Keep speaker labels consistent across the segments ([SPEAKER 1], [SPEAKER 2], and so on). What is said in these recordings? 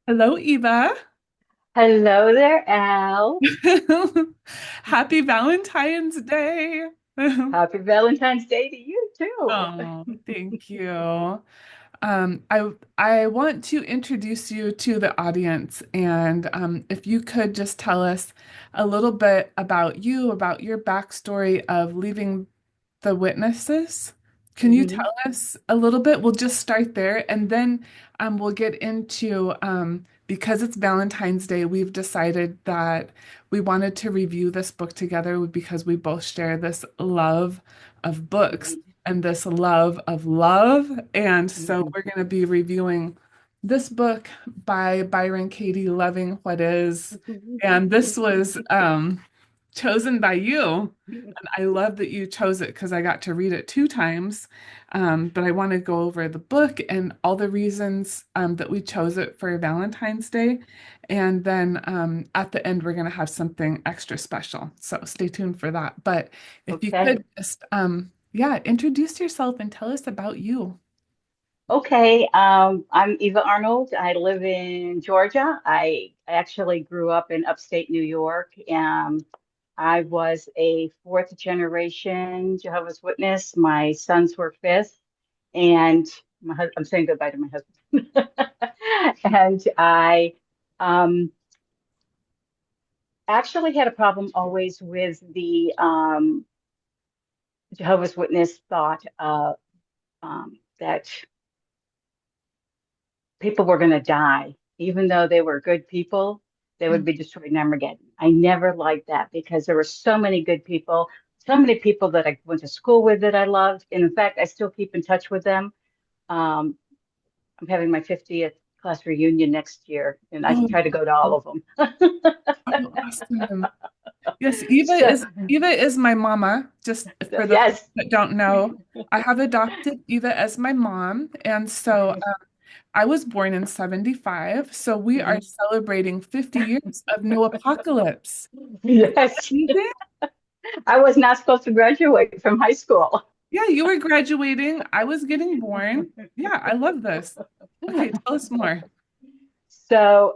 [SPEAKER 1] Hello, Eva.
[SPEAKER 2] Hello there, Elle.
[SPEAKER 1] Happy Valentine's Day.
[SPEAKER 2] Happy Valentine's Day to you too.
[SPEAKER 1] Oh, thank you. I want to introduce you to the audience, and if you could just tell us a little bit about you, about your backstory of leaving the witnesses. Can you
[SPEAKER 2] hmm
[SPEAKER 1] tell us a little bit? We'll just start there, and then we'll get into because it's Valentine's Day, we've decided that we wanted to review this book together because we both share this love of books and this love of love. And so
[SPEAKER 2] hmm
[SPEAKER 1] we're going to be reviewing this book by Byron Katie, Loving What Is. And this was chosen by you. And I love that you chose it because I got to read it two times. But I want to go over the book and all the reasons that we chose it for Valentine's Day. And then at the end, we're going to have something extra special. So stay tuned for that. But if you
[SPEAKER 2] Okay.
[SPEAKER 1] could just, yeah, introduce yourself and tell us about you.
[SPEAKER 2] Okay. I'm Eva Arnold. I live in Georgia. I actually grew up in upstate New York. I was a fourth generation Jehovah's Witness. My sons were fifth, and I'm saying goodbye to my husband. And I um, actually had a problem always with the Jehovah's Witness thought that people were going to die, even though they were good people, they would be destroyed in Armageddon. I never liked that because there were so many good people, so many people that I went to school with that I loved. And in fact, I still keep in touch with them. Um, I'm having my 50th class reunion next year, and I
[SPEAKER 1] Oh,
[SPEAKER 2] try to go to all of them.
[SPEAKER 1] oh, awesome. Yes,
[SPEAKER 2] So,
[SPEAKER 1] Eva is my mama. Just for those
[SPEAKER 2] yes.
[SPEAKER 1] that don't know, I have adopted Eva as my mom, and so I was born in 75, so we are
[SPEAKER 2] Mhm.
[SPEAKER 1] celebrating 50 years of no apocalypse.
[SPEAKER 2] Yes.
[SPEAKER 1] Amazing.
[SPEAKER 2] I was not supposed to graduate from high school.
[SPEAKER 1] Yeah, you were graduating. I was getting born. Yeah, I love this. Okay, tell us more.
[SPEAKER 2] So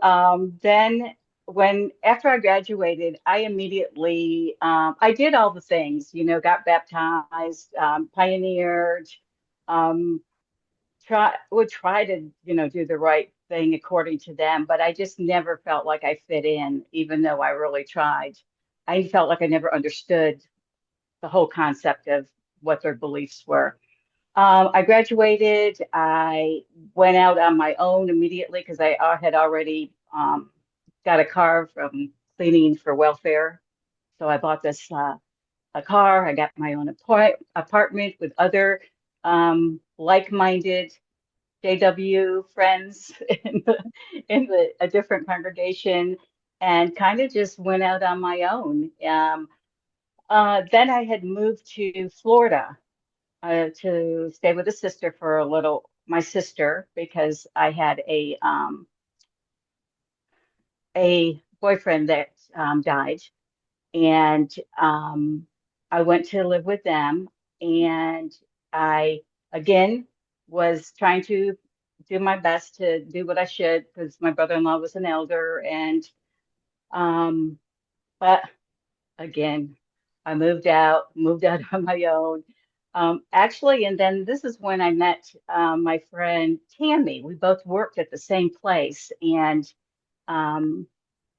[SPEAKER 2] then when after I graduated, I immediately I did all the things, got baptized, pioneered, um, try to, do the right thing according to them, but I just never felt like I fit in, even though I really tried. I felt like I never understood the whole concept of what their beliefs were. I graduated. I went out on my own immediately because I had already got a car from cleaning for welfare. So I bought this a car. I got my own apartment with other like-minded JW friends in a different congregation, and kind of just went out on my own. Then I had moved to Florida to stay with a sister for a little, my sister, because I had a boyfriend that died, and I went to live with them, and I again was trying to do my best to do what I should because my brother-in-law was an elder, and um, but again, I moved out on my own. Actually, and then this is when I met my friend Tammy. We both worked at the same place, and um,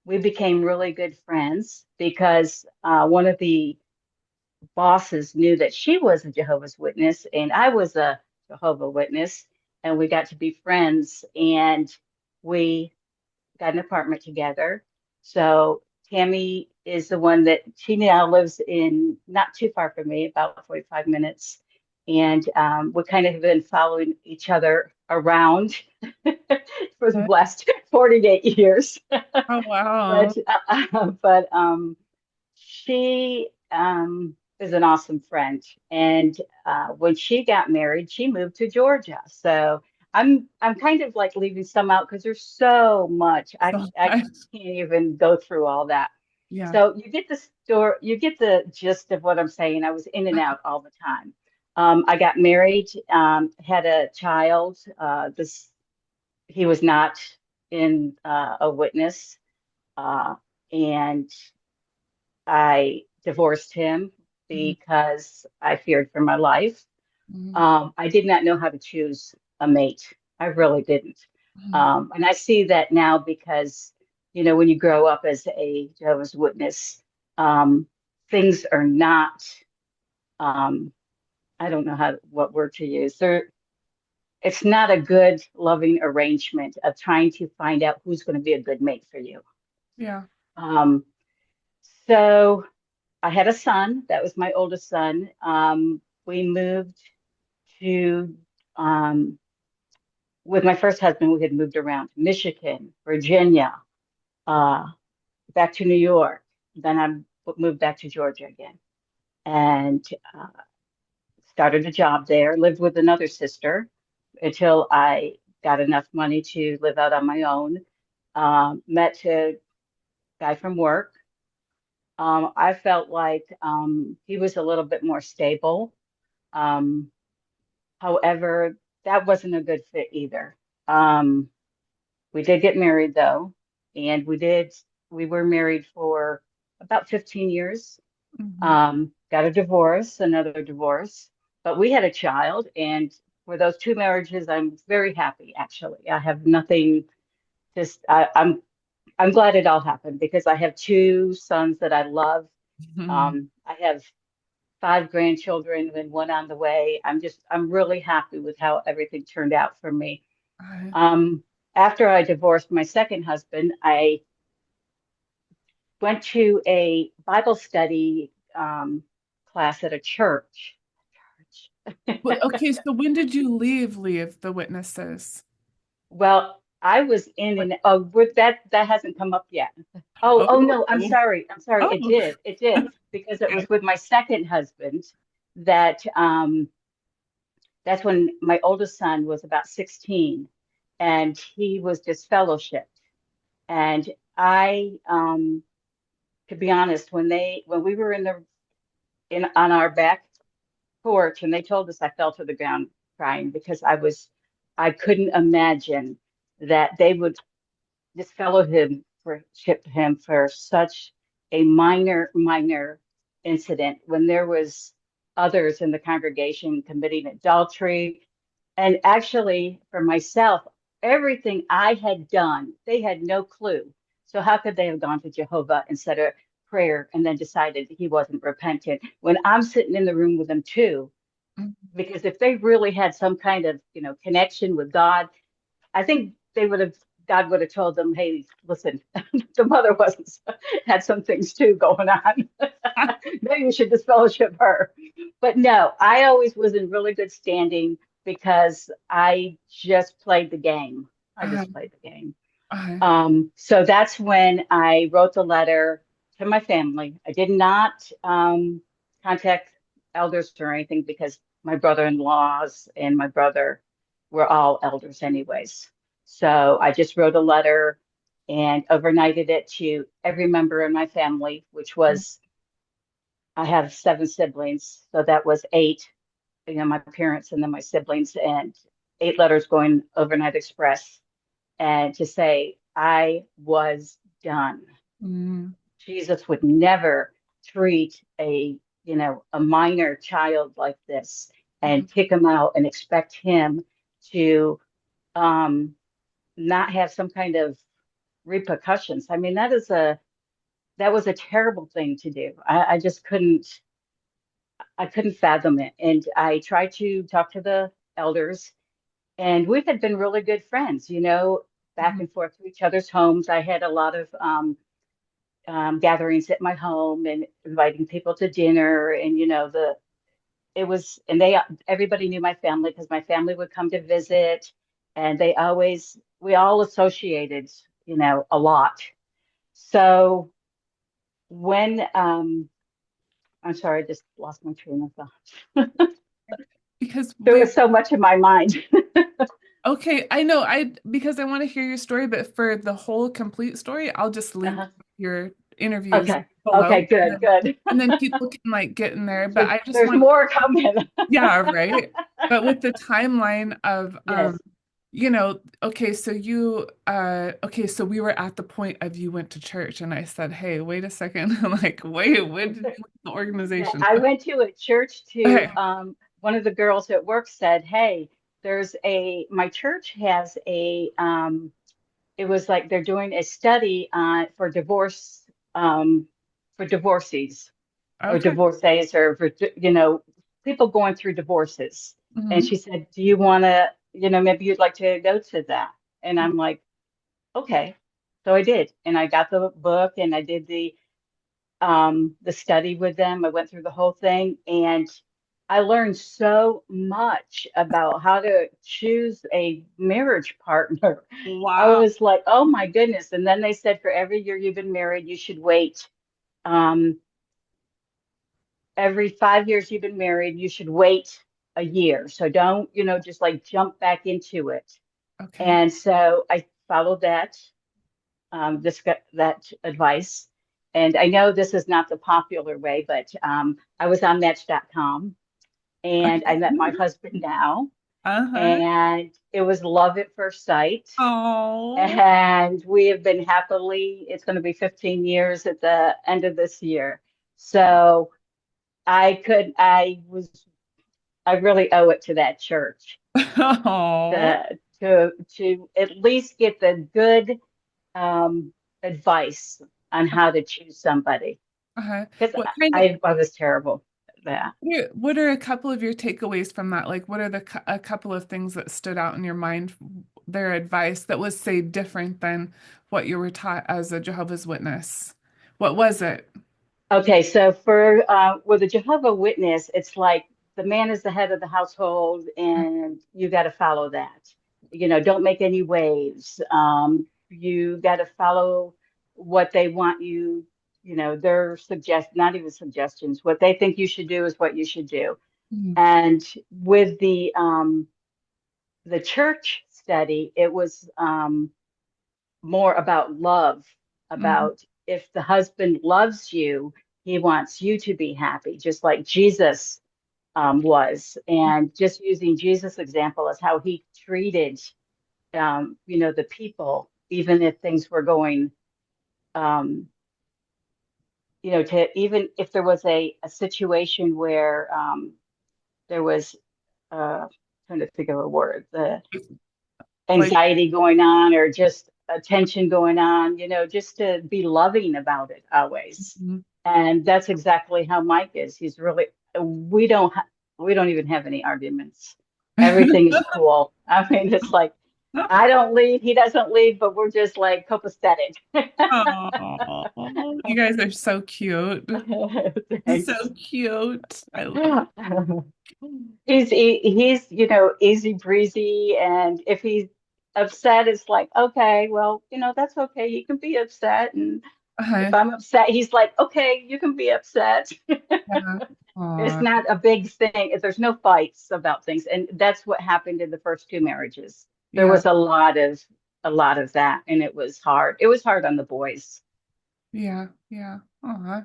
[SPEAKER 2] we became really good friends because one of the bosses knew that she was a Jehovah's Witness and I was a Jehovah Witness, and we got to be friends, and we got an apartment together. So Tammy is the one that she now lives in not too far from me, about 45 minutes. And we kind of have been following each other around for the last 48 years.
[SPEAKER 1] Oh, wow.
[SPEAKER 2] But she is an awesome friend. And when she got married, she moved to Georgia. So I'm kind of like leaving some out because there's so much.
[SPEAKER 1] So
[SPEAKER 2] I
[SPEAKER 1] much.
[SPEAKER 2] can't even go through all that.
[SPEAKER 1] Yeah.
[SPEAKER 2] So you get the gist of what I'm saying. I was in and out all the time. I got married, had a child. He was not in a witness, uh, and I divorced him
[SPEAKER 1] Mhm.
[SPEAKER 2] because I feared for my life.
[SPEAKER 1] Mhm.
[SPEAKER 2] I did not know how to choose a mate. I really didn't.
[SPEAKER 1] Mhm.
[SPEAKER 2] And I see that now because, when you grow up as a Jehovah's Witness, um, things are not, um, I don't know what word to use. It's not a good, loving arrangement of trying to find out who's going to be a good mate for you.
[SPEAKER 1] Yeah.
[SPEAKER 2] Um, so I had a son. That was my oldest son. We moved to, um, with my first husband, we had moved around to Michigan, Virginia, uh, back to New York. Then I moved back to Georgia again and started a job there, lived with another sister until I got enough money to live out on my own. Met a guy from work. I felt like he was a little bit more stable. Um, However, that wasn't a good fit either. Um, we did get married though, and we were married for about 15 years.
[SPEAKER 1] Mhm.
[SPEAKER 2] Got a divorce, another divorce, but we had a child, and for those two marriages, I'm very happy actually. I have nothing, just I'm glad it all happened because I have two sons that I love.
[SPEAKER 1] Mhm.
[SPEAKER 2] I have five grandchildren and one on the way. I'm really happy with how everything turned out for me.
[SPEAKER 1] I-
[SPEAKER 2] Um, After I divorced my second husband, I went to a Bible study class at a church.
[SPEAKER 1] Well, okay, so when did you leave the witnesses?
[SPEAKER 2] Well, I was in
[SPEAKER 1] Like,
[SPEAKER 2] and oh, with that hasn't come up yet. Oh
[SPEAKER 1] oh,
[SPEAKER 2] no, I'm sorry. I'm sorry. It
[SPEAKER 1] oh,
[SPEAKER 2] did. It did because it
[SPEAKER 1] okay.
[SPEAKER 2] was with my second husband that that's when my oldest son was about 16 and he was disfellowshipped. And I to be honest, when we were in on our back porch and they told us, I fell to the ground crying because I couldn't imagine that they would disfellowship him for such a minor incident when there was others in the congregation committing adultery. And actually, for myself, everything I had done, they had no clue. So how could they have gone to Jehovah instead of prayer and then decided he wasn't repentant when I'm sitting in the room with them too?
[SPEAKER 1] Mhm.
[SPEAKER 2] Because if they really had some kind of, connection with God, I think God would have told them, hey, listen, the mother wasn't, had some things too going on. Maybe you should disfellowship her. But no, I always was in really good standing because I just played the game. I
[SPEAKER 1] I,
[SPEAKER 2] just played the game.
[SPEAKER 1] I,
[SPEAKER 2] So that's when I wrote the letter to my family. I did not contact elders or anything because my brother-in-laws and my brother were all elders anyways. So I just wrote a letter and overnighted it to every member in my family, which was I have seven siblings, so that was eight, my parents and then my siblings, and eight letters going overnight express and to say, I was done.
[SPEAKER 1] mm,
[SPEAKER 2] Jesus would never treat a minor child like this
[SPEAKER 1] mhm.
[SPEAKER 2] and kick him out and expect him to um, not have some kind of repercussions. I mean, that was a terrible thing to do. I couldn't fathom it. And I tried to talk to the elders and we had been really good friends, back
[SPEAKER 1] Mhm.
[SPEAKER 2] and forth to each other's homes. I had a lot of gatherings at my home and inviting people to dinner, and and everybody knew my family because my family would come to visit, and we all associated, a lot. So when I'm sorry, I just lost my train of thought.
[SPEAKER 1] Because
[SPEAKER 2] There
[SPEAKER 1] wait,
[SPEAKER 2] was so much in my mind.
[SPEAKER 1] okay, I know because I want to hear your story, but for the whole complete story, I'll just link
[SPEAKER 2] Uh-huh.
[SPEAKER 1] your interviews
[SPEAKER 2] Okay.
[SPEAKER 1] below,
[SPEAKER 2] Okay. Good. Good.
[SPEAKER 1] and then people can like get in there. But I just
[SPEAKER 2] There's
[SPEAKER 1] want,
[SPEAKER 2] more coming.
[SPEAKER 1] yeah, right. But with the timeline of
[SPEAKER 2] Yes.
[SPEAKER 1] Okay, so okay, so we were at the point of you went to church and I said, "Hey, wait a second." I'm like, "Wait, when did you leave the
[SPEAKER 2] Yeah,
[SPEAKER 1] organization?"
[SPEAKER 2] I went to a church
[SPEAKER 1] Okay.
[SPEAKER 2] to one of the girls at work said, "Hey, my church has it was like they're doing a study on for divorcees or
[SPEAKER 1] Okay.
[SPEAKER 2] divorcees or for people going through divorces." And
[SPEAKER 1] Hmm.
[SPEAKER 2] she said, "Do you want to, maybe you'd like to go to that?" And I'm like, "Okay." So I did, and I got the book and I did the study with them. I went through the whole thing and I learned so much about how to choose a marriage partner. I
[SPEAKER 1] Wow.
[SPEAKER 2] was like, oh my goodness. And then they said for every year you've been married, you should wait. Um, every 5 years you've been married, you should wait a year. So don't, just like jump back into it.
[SPEAKER 1] Okay.
[SPEAKER 2] And so I followed that advice. And I know this is not the popular way, but I was on Match.com and I
[SPEAKER 1] Okay.
[SPEAKER 2] met my husband now,
[SPEAKER 1] Uh-huh.
[SPEAKER 2] and it was love at first sight.
[SPEAKER 1] Oh.
[SPEAKER 2] And we have been happily, it's going to be 15 years at the end of this year. So I really owe it to that church
[SPEAKER 1] Oh.
[SPEAKER 2] to at least get the good advice on how to choose somebody
[SPEAKER 1] Uh-huh.
[SPEAKER 2] because
[SPEAKER 1] What kind of
[SPEAKER 2] I was terrible at that.
[SPEAKER 1] what are a couple of your takeaways from that? Like, what are a couple of things that stood out in your mind, their advice that was, say, different than what you were taught as a Jehovah's Witness? What was it?
[SPEAKER 2] Okay, so for with a Jehovah Witness, it's like the man is the head of the household, and you got to follow that. Don't make any waves. You got to follow what they want you. Their not even suggestions. What they think you should do is what you should do.
[SPEAKER 1] Mhm.
[SPEAKER 2] And with the church study, it was more about love,
[SPEAKER 1] Mhm.
[SPEAKER 2] about if the husband loves you, he wants you to be happy, just like Jesus was. And just using Jesus' example as how he treated, the people, even if things were going, um, to even if there was a situation where there was, trying to think of a word, the
[SPEAKER 1] Like,
[SPEAKER 2] anxiety going on or just tension going on, just to be loving about it always.
[SPEAKER 1] mhm.
[SPEAKER 2] And that's exactly how Mike is. He's really, we don't, we don't even have any arguments. Everything is cool. I mean, it's like, I don't lead, he doesn't lead, but we're just like copacetic.
[SPEAKER 1] Oh, you guys are so cute. So
[SPEAKER 2] Thanks.
[SPEAKER 1] cute. I love
[SPEAKER 2] He's easy breezy, and if he's upset, it's like, okay, well, that's okay. You can be upset, and if
[SPEAKER 1] uh
[SPEAKER 2] I'm upset, he's like, okay, you can be upset.
[SPEAKER 1] Yeah.
[SPEAKER 2] It's
[SPEAKER 1] Aw,
[SPEAKER 2] not a big thing. There's no fights about things, and that's what happened in the first two marriages. There
[SPEAKER 1] yeah,
[SPEAKER 2] was a lot of that, and it was hard. It was hard on the boys.
[SPEAKER 1] yeah, yeah. Aw.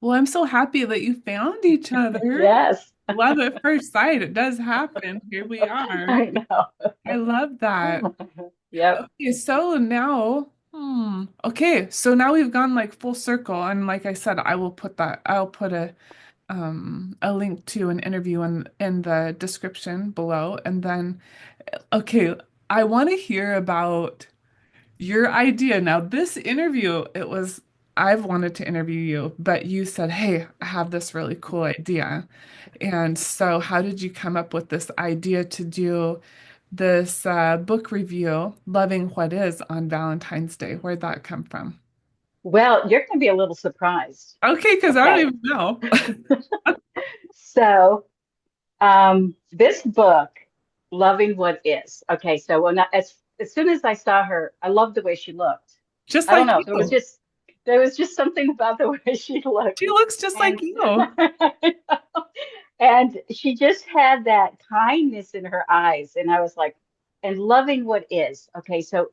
[SPEAKER 1] Well, I'm so happy that you found each other.
[SPEAKER 2] Yes,
[SPEAKER 1] Love at first sight. It does happen. Here we are.
[SPEAKER 2] I know.
[SPEAKER 1] I love that.
[SPEAKER 2] Yep.
[SPEAKER 1] Okay, so now, okay, so now we've gone like full circle, and like I said, I'll put a link to an interview in the description below, and then okay, I want to hear about your idea. Now, this interview, I've wanted to interview you, but you said, "Hey, I have this really cool idea." And so, how did you come up with this idea to do this book review, Loving What Is, on Valentine's Day? Where'd that come from?
[SPEAKER 2] Well, you're going to be a little surprised.
[SPEAKER 1] Okay, because I don't
[SPEAKER 2] Okay.
[SPEAKER 1] even know.
[SPEAKER 2] So, this book, Loving What Is. Okay. So, as soon as I saw her, I loved the way she looked.
[SPEAKER 1] Just
[SPEAKER 2] I don't
[SPEAKER 1] like
[SPEAKER 2] know.
[SPEAKER 1] you.
[SPEAKER 2] There was just something about the way she looked.
[SPEAKER 1] She looks just like
[SPEAKER 2] And,
[SPEAKER 1] you.
[SPEAKER 2] and she just had that kindness in her eyes. And I was like, and loving what is. Okay. So,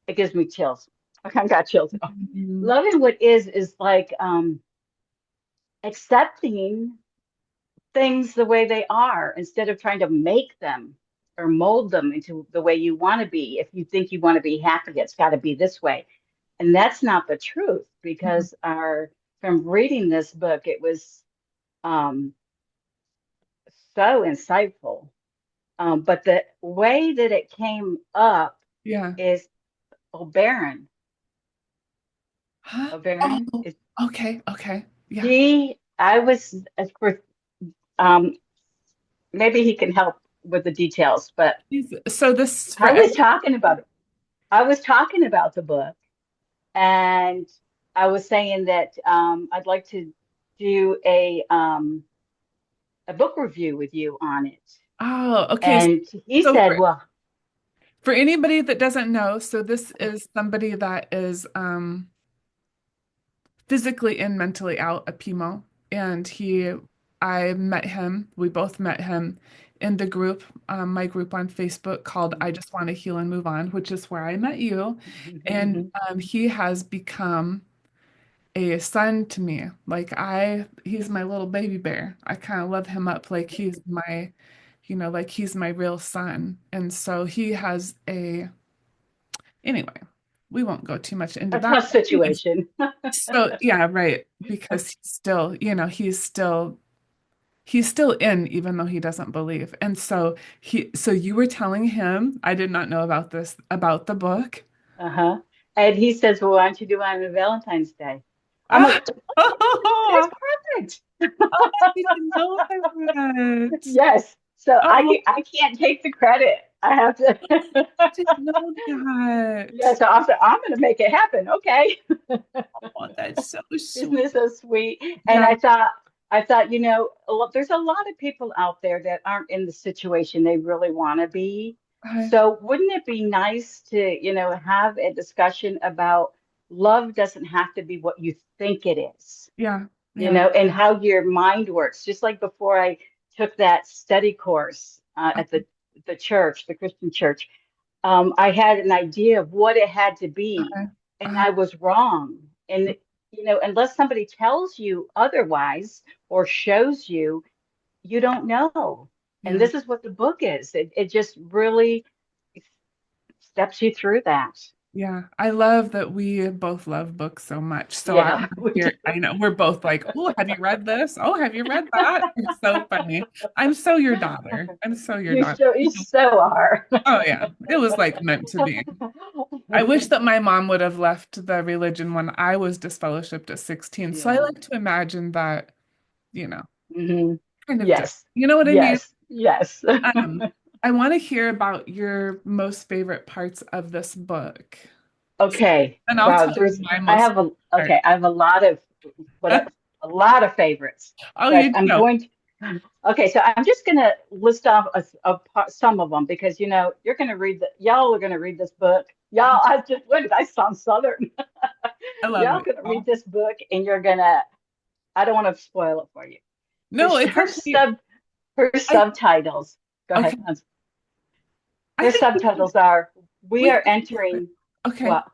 [SPEAKER 2] it gives me chills. Okay, I got chills.
[SPEAKER 1] Mhm.
[SPEAKER 2] Loving what is like accepting things the way they are instead of trying to make them. or mold them into the way you want to be. If you think you want to be happy, it's got to be this way. And that's not the truth
[SPEAKER 1] Mhm.
[SPEAKER 2] because our from reading this book, it was um, so insightful. But the way that it came up
[SPEAKER 1] Yeah.
[SPEAKER 2] is O'Baron.
[SPEAKER 1] Huh?
[SPEAKER 2] O'Baron
[SPEAKER 1] Oh,
[SPEAKER 2] is
[SPEAKER 1] okay. Okay. Yeah.
[SPEAKER 2] he. I was for um, maybe he can help with the details, but
[SPEAKER 1] So this is for
[SPEAKER 2] I was
[SPEAKER 1] every,
[SPEAKER 2] talking about it. I was talking about the book, and I was saying that I'd like to do a book review with you on it.
[SPEAKER 1] oh, okay.
[SPEAKER 2] And he
[SPEAKER 1] So
[SPEAKER 2] said, "Well,
[SPEAKER 1] for anybody that doesn't know, so this is somebody that is physically and mentally out, a PMO. And I met him, we both met him in the group, my group on Facebook called I Just Want to Heal and Move On, which is where I met you. And he has become a son to me. He's my little baby bear. I kind of love him up like he's my, like he's my real son. And so he has anyway, we won't go too much into
[SPEAKER 2] a
[SPEAKER 1] that.
[SPEAKER 2] tough situation."
[SPEAKER 1] So yeah, right. Because he's still, he's still in, even though he doesn't believe. And so you were telling him, I did not know about this, about the book.
[SPEAKER 2] Uh-huh. And he says, "Well, why don't you do it on Valentine's Day?" I'm
[SPEAKER 1] Ah,
[SPEAKER 2] like, "That's
[SPEAKER 1] oh,
[SPEAKER 2] perfect."
[SPEAKER 1] I didn't know that.
[SPEAKER 2] Yes. So
[SPEAKER 1] Oh,
[SPEAKER 2] I can't take the credit. I have to.
[SPEAKER 1] I didn't know
[SPEAKER 2] Yeah,
[SPEAKER 1] that.
[SPEAKER 2] so I'm going to make it happen. Okay.
[SPEAKER 1] Oh, that's so
[SPEAKER 2] Isn't
[SPEAKER 1] sweet.
[SPEAKER 2] it so sweet? And
[SPEAKER 1] Yeah,
[SPEAKER 2] I thought, there's a lot of people out there that aren't in the situation they really want to be.
[SPEAKER 1] I,
[SPEAKER 2] So wouldn't it be nice to, have a discussion about love doesn't have to be what you think it is,
[SPEAKER 1] yeah, yeah.
[SPEAKER 2] and how your mind works. Just like before I took that study course at the church, the Christian church, I had an idea of what it had to be,
[SPEAKER 1] Uh,
[SPEAKER 2] and
[SPEAKER 1] uh,
[SPEAKER 2] I was wrong. And, unless somebody tells you otherwise or shows you, you don't know. And
[SPEAKER 1] yeah.
[SPEAKER 2] this is what the book is. It just really steps you through that.
[SPEAKER 1] Yeah, I love that we both love books so much. So I
[SPEAKER 2] Yeah, we do.
[SPEAKER 1] here, I know we're both like, oh, have you read this? Oh, have you read that? It's so funny. I'm so your daughter. I'm so your daughter.
[SPEAKER 2] You so are.
[SPEAKER 1] Oh yeah, it was like meant to be. I wish that my mom would have left the religion when I was disfellowshipped at 16. So I
[SPEAKER 2] Yeah.
[SPEAKER 1] like to imagine that, you know,
[SPEAKER 2] Hmm.
[SPEAKER 1] kind of different.
[SPEAKER 2] Yes.
[SPEAKER 1] You know what I mean?
[SPEAKER 2] Yes. Yes.
[SPEAKER 1] Um, I want to hear about your most favorite parts of this book.
[SPEAKER 2] Okay.
[SPEAKER 1] And I'll
[SPEAKER 2] Wow.
[SPEAKER 1] tell you my
[SPEAKER 2] I
[SPEAKER 1] most
[SPEAKER 2] have a,
[SPEAKER 1] favorite
[SPEAKER 2] okay. I have a lot of, what, a lot of favorites,
[SPEAKER 1] Oh,
[SPEAKER 2] but
[SPEAKER 1] you
[SPEAKER 2] I'm
[SPEAKER 1] know.
[SPEAKER 2] going to, okay. So I'm just going to list off some of them because, you're going to y'all are going to read this book. Y'all, what did I sound Southern?
[SPEAKER 1] I love
[SPEAKER 2] Y'all
[SPEAKER 1] it.
[SPEAKER 2] going to read
[SPEAKER 1] Oh.
[SPEAKER 2] this book and I don't want to spoil it for you. Her,
[SPEAKER 1] No, it's
[SPEAKER 2] her
[SPEAKER 1] okay.
[SPEAKER 2] sub, her
[SPEAKER 1] I
[SPEAKER 2] subtitles, go ahead.
[SPEAKER 1] okay. I
[SPEAKER 2] Her
[SPEAKER 1] think
[SPEAKER 2] subtitles are, we
[SPEAKER 1] we
[SPEAKER 2] are
[SPEAKER 1] can spoil it.
[SPEAKER 2] entering,
[SPEAKER 1] Okay.
[SPEAKER 2] what?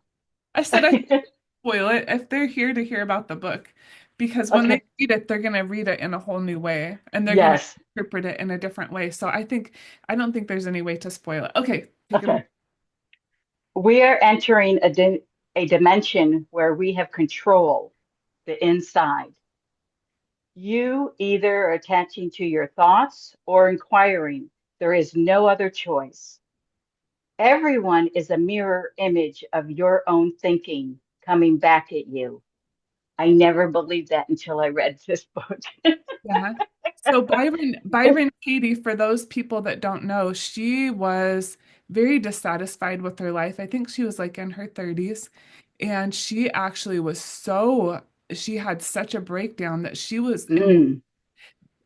[SPEAKER 1] I said I think we can spoil it if they're here to hear about the book. Because when they
[SPEAKER 2] Okay.
[SPEAKER 1] read it, they're gonna read it in a whole new way and they're gonna
[SPEAKER 2] Yes.
[SPEAKER 1] interpret it in a different way. So I don't think there's any way to spoil it. Okay, take it away.
[SPEAKER 2] Okay. We are entering a dimension where we have control the inside. You either are attaching to your thoughts or inquiring. There is no other choice. Everyone is a mirror image of your own thinking coming back at you. I never believed that until I read this book.
[SPEAKER 1] Yeah. So Byron Katie, for those people that don't know, she was very dissatisfied with her life. I think she was like in her 30s, and she actually she had such a breakdown that she was
[SPEAKER 2] Mm,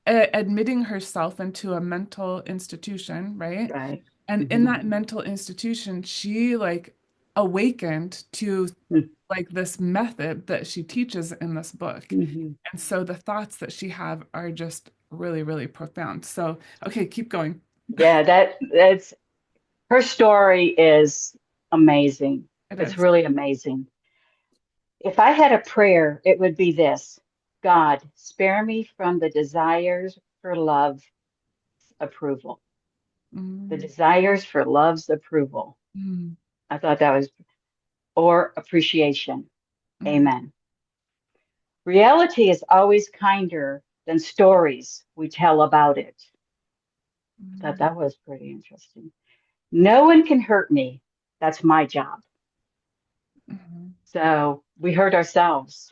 [SPEAKER 1] admitting herself into a mental institution, right?
[SPEAKER 2] right.
[SPEAKER 1] And in
[SPEAKER 2] Hmm.
[SPEAKER 1] that mental institution, she like awakened to like this method that she teaches in this book.
[SPEAKER 2] Hmm.
[SPEAKER 1] And so the thoughts that she have are just really, really profound. So, okay, keep going.
[SPEAKER 2] Yeah, that's her story is amazing.
[SPEAKER 1] It
[SPEAKER 2] It's
[SPEAKER 1] is.
[SPEAKER 2] really amazing. If I had a prayer, it would be this: God, spare me from the desires for love, approval. The
[SPEAKER 1] Mm,
[SPEAKER 2] desires for love's approval.
[SPEAKER 1] mm,
[SPEAKER 2] I thought that was, or appreciation.
[SPEAKER 1] mm,
[SPEAKER 2] Amen. Reality is always kinder than stories we tell about it. I thought
[SPEAKER 1] mm,
[SPEAKER 2] that was pretty interesting. No one can hurt me. That's my job.
[SPEAKER 1] mm,
[SPEAKER 2] So we hurt ourselves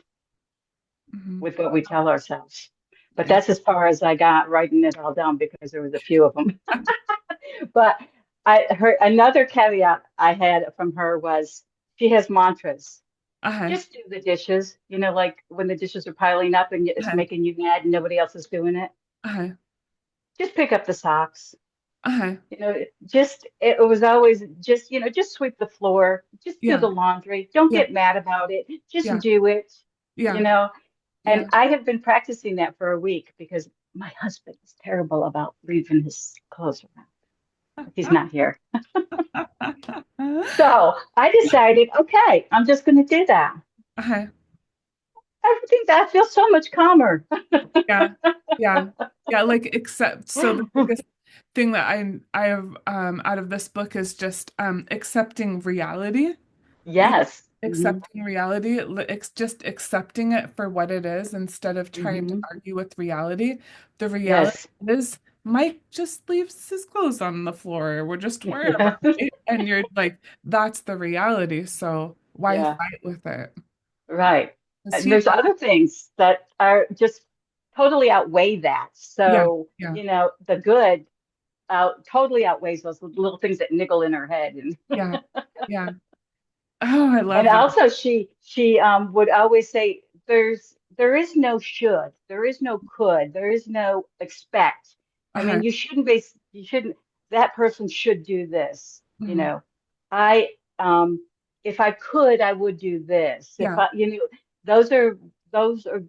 [SPEAKER 1] mm.
[SPEAKER 2] with what we tell ourselves. But
[SPEAKER 1] Yeah.
[SPEAKER 2] that's as far as I got writing it all down because there was a few of them. But I heard another caveat I had from her was she has mantras.
[SPEAKER 1] Uh-huh.
[SPEAKER 2] Just do the dishes, like when the dishes are piling up and it's
[SPEAKER 1] Uh-huh.
[SPEAKER 2] making you mad and nobody else is doing it.
[SPEAKER 1] Uh-huh.
[SPEAKER 2] Just pick up the socks.
[SPEAKER 1] Uh-huh.
[SPEAKER 2] Just it was always just sweep the floor, just do
[SPEAKER 1] Yeah.
[SPEAKER 2] the laundry. Don't
[SPEAKER 1] Yeah.
[SPEAKER 2] get mad about it. Just
[SPEAKER 1] Yeah.
[SPEAKER 2] do it, you
[SPEAKER 1] Yeah.
[SPEAKER 2] know. And
[SPEAKER 1] Yeah.
[SPEAKER 2] I have been practicing that for a week because my husband is terrible about leaving his clothes around. He's not here. So I decided, okay, I'm just going to do that.
[SPEAKER 1] Uh-huh.
[SPEAKER 2] I think that feels so much calmer.
[SPEAKER 1] Yeah. Yeah. Yeah. Like except so the biggest thing that I have out of this book is just accepting reality. You
[SPEAKER 2] Yes.
[SPEAKER 1] accepting reality, it's just accepting it for what it is instead of trying to
[SPEAKER 2] Hmm.
[SPEAKER 1] argue with reality. The reality
[SPEAKER 2] Yes.
[SPEAKER 1] is Mike just leaves his clothes on the floor. We're just wherever. Right? And you're like, that's the reality. So why
[SPEAKER 2] Yeah.
[SPEAKER 1] fight with it?
[SPEAKER 2] Right.
[SPEAKER 1] Because
[SPEAKER 2] And
[SPEAKER 1] he,
[SPEAKER 2] there's other things that are just totally outweigh that.
[SPEAKER 1] yeah,
[SPEAKER 2] So,
[SPEAKER 1] yeah,
[SPEAKER 2] the good totally outweighs those little things that niggle in her head. And
[SPEAKER 1] yeah, yeah. Oh, I
[SPEAKER 2] and
[SPEAKER 1] love that.
[SPEAKER 2] also she would always say there is no should, there is no could, there is no expect. I
[SPEAKER 1] Uh-huh.
[SPEAKER 2] mean, you shouldn't that person should do this,
[SPEAKER 1] Mhm.
[SPEAKER 2] I if I could I would do this. If
[SPEAKER 1] Yeah,
[SPEAKER 2] I those are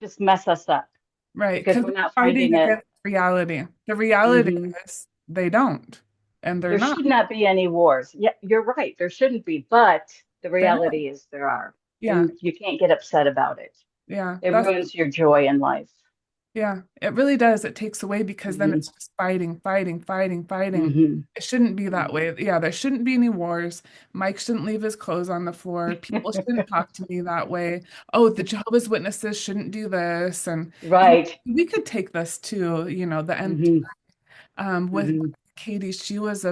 [SPEAKER 2] just mess us up
[SPEAKER 1] right.
[SPEAKER 2] because
[SPEAKER 1] Because
[SPEAKER 2] we're
[SPEAKER 1] it's
[SPEAKER 2] not
[SPEAKER 1] fighting
[SPEAKER 2] finding it.
[SPEAKER 1] against reality. The reality
[SPEAKER 2] Hmm.
[SPEAKER 1] is they don't, and they're
[SPEAKER 2] There
[SPEAKER 1] not.
[SPEAKER 2] should not be any wars. Yeah, you're right. There shouldn't be, but the
[SPEAKER 1] There are.
[SPEAKER 2] reality is there are,
[SPEAKER 1] Yeah,
[SPEAKER 2] and you can't get upset about it.
[SPEAKER 1] yeah.
[SPEAKER 2] It
[SPEAKER 1] That's
[SPEAKER 2] ruins your joy in life.
[SPEAKER 1] Yeah, it really does. It takes away because then
[SPEAKER 2] Hmm.
[SPEAKER 1] it's just fighting, fighting, fighting, fighting.
[SPEAKER 2] Hmm.
[SPEAKER 1] It shouldn't be that way. Yeah, there shouldn't be any wars. Mike shouldn't leave his clothes on the floor. People shouldn't talk to me that way. Oh, the Jehovah's Witnesses shouldn't do this. And
[SPEAKER 2] Right.
[SPEAKER 1] we could take this to, the end.
[SPEAKER 2] Hmm.
[SPEAKER 1] With
[SPEAKER 2] Hmm.
[SPEAKER 1] Katie, she was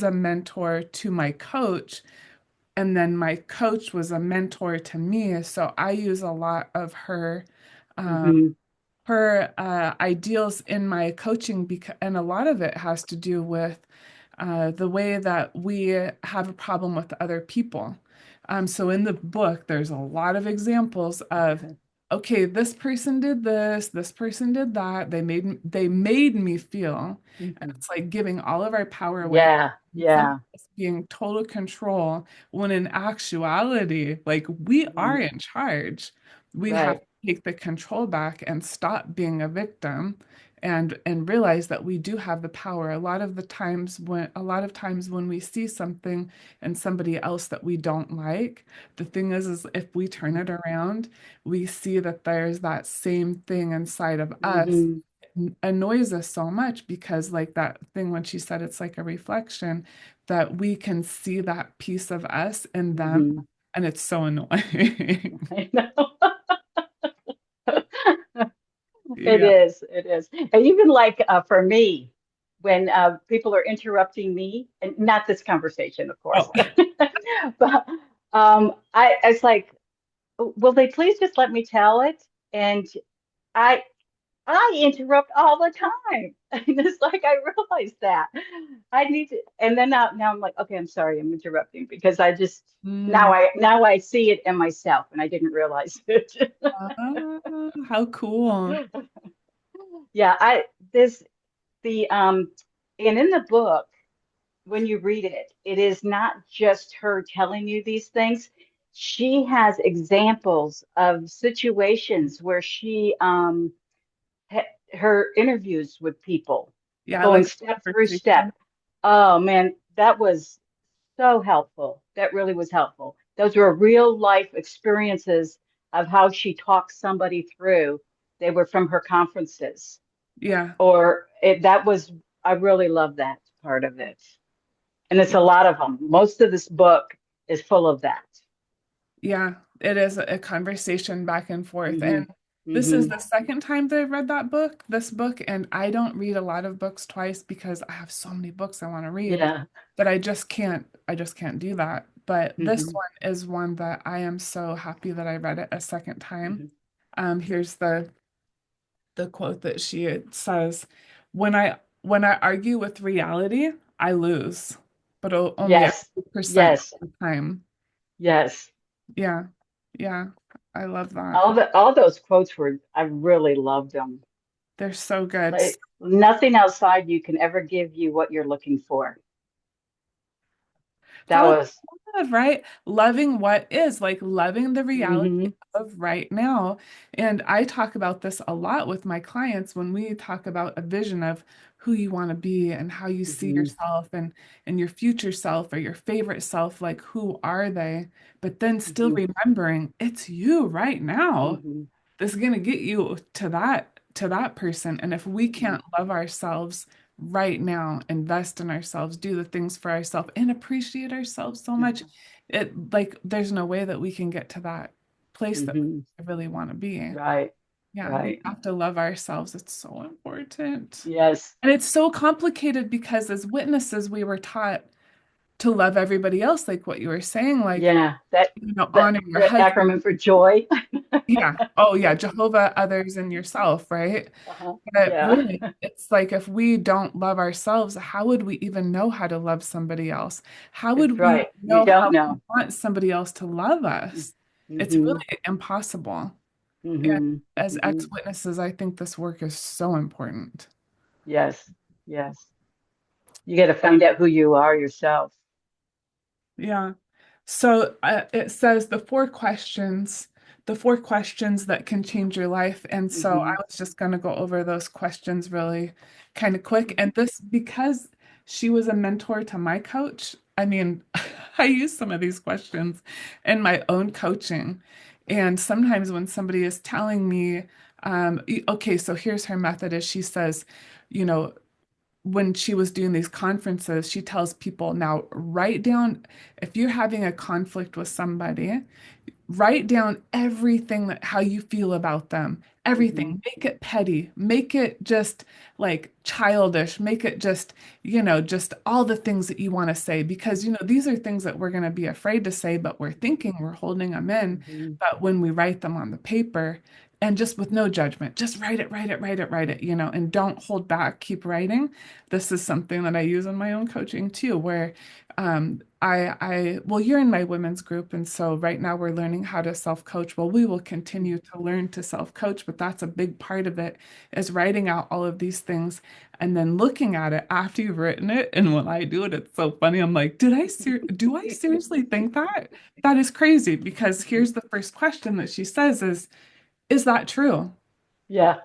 [SPEAKER 1] a mentor to my coach, and then my coach was a mentor to me. So I use a lot of um,
[SPEAKER 2] Hmm.
[SPEAKER 1] her ideals in my coaching because, and a lot of it has to do with the way that we have a problem with other people. So in the book, there's a lot of examples of, okay, this person did this person did that. They made me feel, and
[SPEAKER 2] Hmm.
[SPEAKER 1] it's like giving all of our power away.
[SPEAKER 2] Yeah.
[SPEAKER 1] Some of
[SPEAKER 2] Yeah.
[SPEAKER 1] us being total control, when in actuality, like we
[SPEAKER 2] Hmm.
[SPEAKER 1] are in charge. We have
[SPEAKER 2] Right.
[SPEAKER 1] to take the control back and stop being a victim and realize that we do have the power. A lot of times when we see something in somebody else that we don't like, the thing is if we turn it around, we see that there's that same thing inside of us.
[SPEAKER 2] Hmm.
[SPEAKER 1] Annoys us so much because like that thing when she said it's like a reflection, that we can see that piece of us in them,
[SPEAKER 2] Hmm.
[SPEAKER 1] and it's so annoying.
[SPEAKER 2] I know. It
[SPEAKER 1] Yeah.
[SPEAKER 2] is. It is. And even like for me, when people are interrupting me, and not this conversation, of
[SPEAKER 1] Oh.
[SPEAKER 2] course, but it's like, will they please just let me tell it? And I I interrupt all the time. And it's like I realized that I need to, and then now I'm like, okay, I'm sorry, I'm interrupting because I just
[SPEAKER 1] Mm.
[SPEAKER 2] now I see it in myself and I didn't realize it.
[SPEAKER 1] How cool.
[SPEAKER 2] Yeah, I this the and in the book when you read it, it is not just her telling you these things. She has examples of situations where she her interviews with people,
[SPEAKER 1] Yeah,
[SPEAKER 2] going
[SPEAKER 1] like
[SPEAKER 2] step through step.
[SPEAKER 1] conversation.
[SPEAKER 2] Oh man, that was so helpful. That really was helpful. Those were real life experiences of how she talked somebody through. They were from her conferences,
[SPEAKER 1] Yeah.
[SPEAKER 2] or that was. I really love that part of it. And it's a lot of them. Most of this book is full of that.
[SPEAKER 1] Yeah, it is a conversation back and forth.
[SPEAKER 2] Hmm.
[SPEAKER 1] And this is
[SPEAKER 2] Hmm.
[SPEAKER 1] the second time that I've read this book, and I don't read a lot of books twice because I have so many books I want to read
[SPEAKER 2] Yeah.
[SPEAKER 1] that I just can't do that. But this
[SPEAKER 2] Hmm.
[SPEAKER 1] one is one that I am so happy that I read it a second time.
[SPEAKER 2] Hmm.
[SPEAKER 1] Here's the quote that she says, when I argue with reality, I lose, but only a
[SPEAKER 2] Yes.
[SPEAKER 1] few percent
[SPEAKER 2] Yes.
[SPEAKER 1] of the time.
[SPEAKER 2] Yes.
[SPEAKER 1] Yeah. Yeah. I love that.
[SPEAKER 2] All those quotes were, I really loved them.
[SPEAKER 1] They're so good.
[SPEAKER 2] Like nothing outside you can ever give you what you're looking for. That
[SPEAKER 1] Fall in
[SPEAKER 2] was,
[SPEAKER 1] love, right? Loving what is, like loving the reality
[SPEAKER 2] hmm.
[SPEAKER 1] of right now. And I talk about this a lot with my clients when we talk about a vision of who you want to be and how you see
[SPEAKER 2] Hmm.
[SPEAKER 1] yourself and your future self or your favorite self, like who are they? But then still
[SPEAKER 2] Hmm.
[SPEAKER 1] remembering it's you right now.
[SPEAKER 2] Hmm.
[SPEAKER 1] This is going to get you to that person. And if we
[SPEAKER 2] Hmm.
[SPEAKER 1] can't love ourselves right now, invest in ourselves, do the things for ourselves and appreciate ourselves so much, it like there's no way that we can get to that place that
[SPEAKER 2] Hmm.
[SPEAKER 1] we really want to be.
[SPEAKER 2] Right.
[SPEAKER 1] Yeah, we
[SPEAKER 2] Right.
[SPEAKER 1] have to love ourselves. It's so important.
[SPEAKER 2] Yes.
[SPEAKER 1] And it's so complicated because as witnesses, we were taught to love everybody else, like what you were saying, like,
[SPEAKER 2] Yeah.
[SPEAKER 1] honor your
[SPEAKER 2] That
[SPEAKER 1] husband.
[SPEAKER 2] acronym for joy.
[SPEAKER 1] Yeah. Oh, yeah. Jehovah, others, and yourself, right?
[SPEAKER 2] Uh-huh.
[SPEAKER 1] But
[SPEAKER 2] Yeah.
[SPEAKER 1] really, it's like if we don't love ourselves, how would we even know how to love somebody else? How
[SPEAKER 2] It's
[SPEAKER 1] would we
[SPEAKER 2] right. You
[SPEAKER 1] know
[SPEAKER 2] don't
[SPEAKER 1] how we
[SPEAKER 2] know.
[SPEAKER 1] want somebody else to love us? It's
[SPEAKER 2] Hmm.
[SPEAKER 1] really impossible. And
[SPEAKER 2] Hmm.
[SPEAKER 1] as
[SPEAKER 2] Hmm.
[SPEAKER 1] ex-witnesses, I think this work is so important.
[SPEAKER 2] Yes. Yes. You got to find out who you are yourself.
[SPEAKER 1] Yeah. So it says the four questions that can change your life. And so I
[SPEAKER 2] Hmm.
[SPEAKER 1] was just going to go over those questions really kind of quick. And this, because she was a mentor to my coach, I mean, I use some of these questions in my own coaching. And sometimes when somebody is telling me, okay, so here's her method is she says, you know, when she was doing these conferences, she tells people now write down if you're having a conflict with somebody, write down everything that how you feel about them.
[SPEAKER 2] Hmm.
[SPEAKER 1] Everything. Make it petty. Make it just like childish. Make it just, just all the things that you want to say because these are things that we're going to be afraid to say, but we're thinking we're holding them in.
[SPEAKER 2] Hmm.
[SPEAKER 1] But when we write them on the paper and just with no judgment, just write it, write it, write it, write it, and don't hold back, keep writing. This is something that I use in my own coaching too, where well, you're in my women's group, and so right now we're learning how to self-coach. Well, we will continue to learn to self-coach, but that's a big part of it is writing out all of these things and then looking at it after you've written it. And when I do it, it's so funny. I'm like, do I seriously think that? That is crazy because here's the first question that she says is that true?
[SPEAKER 2] Yeah.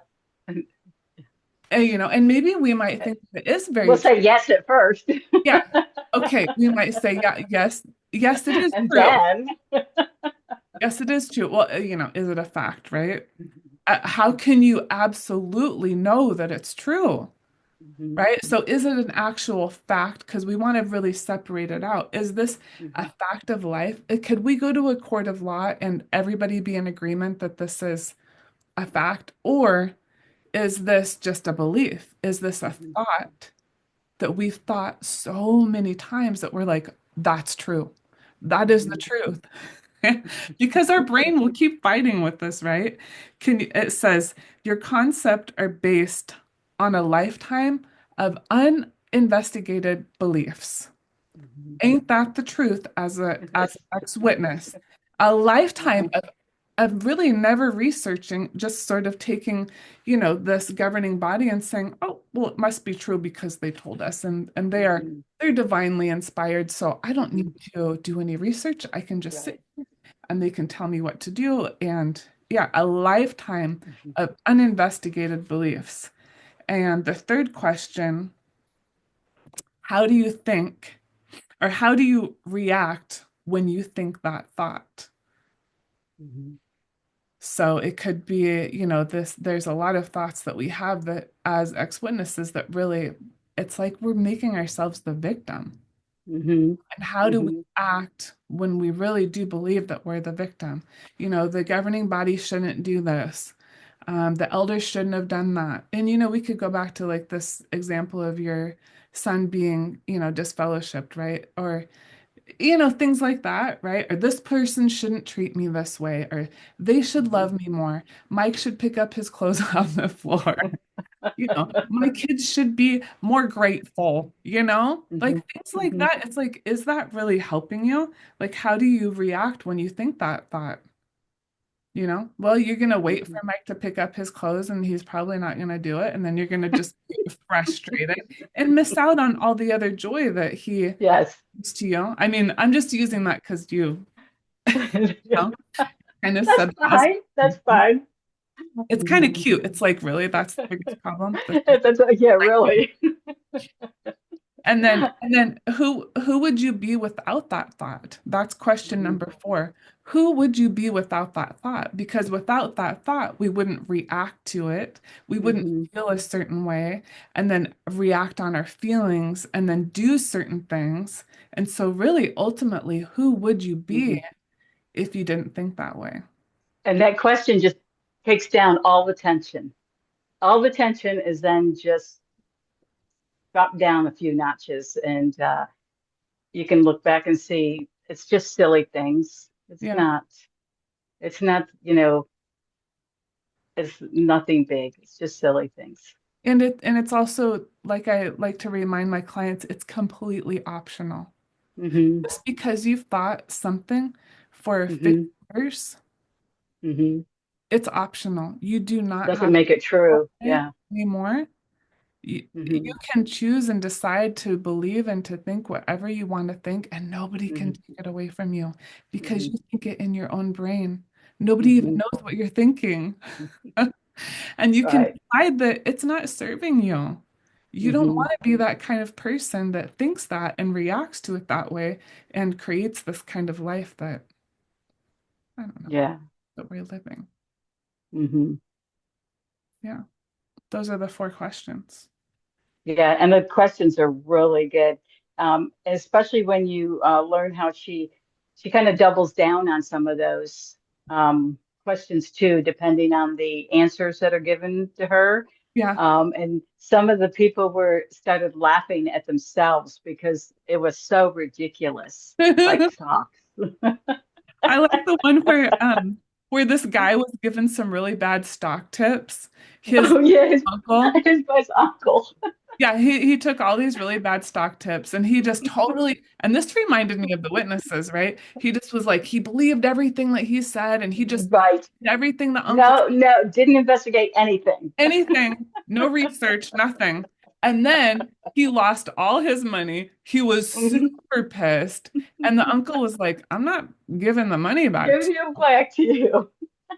[SPEAKER 1] And maybe we might think that it is
[SPEAKER 2] We'll
[SPEAKER 1] very true.
[SPEAKER 2] say yes at first.
[SPEAKER 1] Yeah. Okay. We might say, yeah, yes, yes, it is
[SPEAKER 2] And
[SPEAKER 1] true.
[SPEAKER 2] then.
[SPEAKER 1] Yes, it is true. Well, is it a fact, right? How can you absolutely know that it's true,
[SPEAKER 2] Hmm.
[SPEAKER 1] right? So is it an actual fact? Because we want to really separate it out. Is this a
[SPEAKER 2] Hmm.
[SPEAKER 1] fact of life? Could we go to a court of law and everybody be in agreement that this is a fact? Or is this just a belief? Is this a
[SPEAKER 2] Hmm.
[SPEAKER 1] thought that we've thought so many times that we're like, that's true. That is the
[SPEAKER 2] Hmm.
[SPEAKER 1] truth. Because our brain will keep fighting with this, right? It says your concept are based on a lifetime of uninvestigated beliefs.
[SPEAKER 2] Hmm.
[SPEAKER 1] Ain't that the truth as
[SPEAKER 2] Yes.
[SPEAKER 1] an ex-witness? A lifetime
[SPEAKER 2] Uh-huh.
[SPEAKER 1] of really never researching, just sort of taking, this governing body and saying, oh, well, it must be true because they told us and
[SPEAKER 2] Hmm.
[SPEAKER 1] they're divinely inspired. So I don't
[SPEAKER 2] Hmm.
[SPEAKER 1] need to do any research. I can just sit
[SPEAKER 2] Right.
[SPEAKER 1] and they can tell me what to do. And yeah, a lifetime
[SPEAKER 2] Hmm.
[SPEAKER 1] of uninvestigated beliefs. And the third question, how do you think or how do you react when you think that thought?
[SPEAKER 2] Hmm.
[SPEAKER 1] So it could be, there's a lot of thoughts that we have that as ex-witnesses that really it's like we're making ourselves the victim.
[SPEAKER 2] Hmm.
[SPEAKER 1] And how do we
[SPEAKER 2] Hmm.
[SPEAKER 1] act when we really do believe that we're the victim? The governing body shouldn't do this. The elders shouldn't have done that. And, we could go back to like this example of your son being, disfellowshipped, right? Or, things like that, right? Or this person shouldn't treat me this way, or they should
[SPEAKER 2] Hmm.
[SPEAKER 1] love me more. Mike should pick up his clothes off the floor. My kids should be more grateful, like
[SPEAKER 2] Hmm.
[SPEAKER 1] things like
[SPEAKER 2] Hmm.
[SPEAKER 1] that. It's like, is that really helping you? Like, how do you react when you think that thought? Well, you're going to wait for
[SPEAKER 2] Hmm.
[SPEAKER 1] Mike to pick up his clothes and he's probably not going to do it. And then you're going to just get frustrated and miss out on all the other joy that he
[SPEAKER 2] Yes.
[SPEAKER 1] gives to you. I mean, I'm just using that because know, kind of
[SPEAKER 2] That's
[SPEAKER 1] said that as
[SPEAKER 2] fine. That's fine.
[SPEAKER 1] it's kind of cute. It's like, really, that's the biggest problem.
[SPEAKER 2] Yeah, really.
[SPEAKER 1] And then who would you be without that thought? That's question
[SPEAKER 2] Hmm.
[SPEAKER 1] number 4. Who would you be without that thought? Because without that thought, we wouldn't react to it. We wouldn't
[SPEAKER 2] Hmm.
[SPEAKER 1] feel a certain way and then react on our feelings and then do certain things. And so really, ultimately, who would you
[SPEAKER 2] Hmm.
[SPEAKER 1] be if you didn't think that way?
[SPEAKER 2] And that question just takes down all the tension. All the tension is then just dropped down a few notches, and you can look back and see it's just silly things. It's
[SPEAKER 1] Yeah.
[SPEAKER 2] not. It's not. You know. It's nothing big. It's just silly things.
[SPEAKER 1] And it's also like I like to remind my clients, it's completely optional.
[SPEAKER 2] Hmm.
[SPEAKER 1] Just because you've thought something for 50
[SPEAKER 2] Hmm.
[SPEAKER 1] years,
[SPEAKER 2] Hmm.
[SPEAKER 1] it's optional. You do not
[SPEAKER 2] Doesn't
[SPEAKER 1] have to
[SPEAKER 2] make it
[SPEAKER 1] follow
[SPEAKER 2] true.
[SPEAKER 1] it
[SPEAKER 2] Yeah.
[SPEAKER 1] anymore. You
[SPEAKER 2] Hmm.
[SPEAKER 1] can choose and decide to believe and to think whatever you want to think, and nobody can
[SPEAKER 2] Hmm.
[SPEAKER 1] take it away from you because
[SPEAKER 2] Hmm.
[SPEAKER 1] you think it in your own brain. Nobody even
[SPEAKER 2] Hmm.
[SPEAKER 1] knows what you're thinking. And you can
[SPEAKER 2] Right.
[SPEAKER 1] decide that it's not serving you. You don't
[SPEAKER 2] Hmm.
[SPEAKER 1] want to be that kind of person that thinks that and reacts to it that way and creates this kind of life that, I don't know,
[SPEAKER 2] Yeah.
[SPEAKER 1] that we're living.
[SPEAKER 2] Hmm.
[SPEAKER 1] Yeah, those are the 4 questions.
[SPEAKER 2] Yeah, and the questions are really good, especially when you learn how she kind of doubles down on some of those questions too, depending on the answers that are given to her.
[SPEAKER 1] Yeah.
[SPEAKER 2] And some of the people were started laughing at themselves because it was so ridiculous, like socks.
[SPEAKER 1] I like the one where this guy was given some really bad stock tips. His
[SPEAKER 2] Oh yeah,
[SPEAKER 1] uncle.
[SPEAKER 2] his uncle.
[SPEAKER 1] Yeah, he took all these really bad stock tips and he just totally, and this reminded me of the witnesses, right? He just was like, he believed everything that he said and he just
[SPEAKER 2] Right.
[SPEAKER 1] did everything the uncle,
[SPEAKER 2] No, no, didn't investigate anything.
[SPEAKER 1] anything, no research, nothing. And then he lost all his money. He was super pissed. And the uncle was like, I'm not giving the money back
[SPEAKER 2] Give
[SPEAKER 1] to
[SPEAKER 2] you back to you.
[SPEAKER 1] you.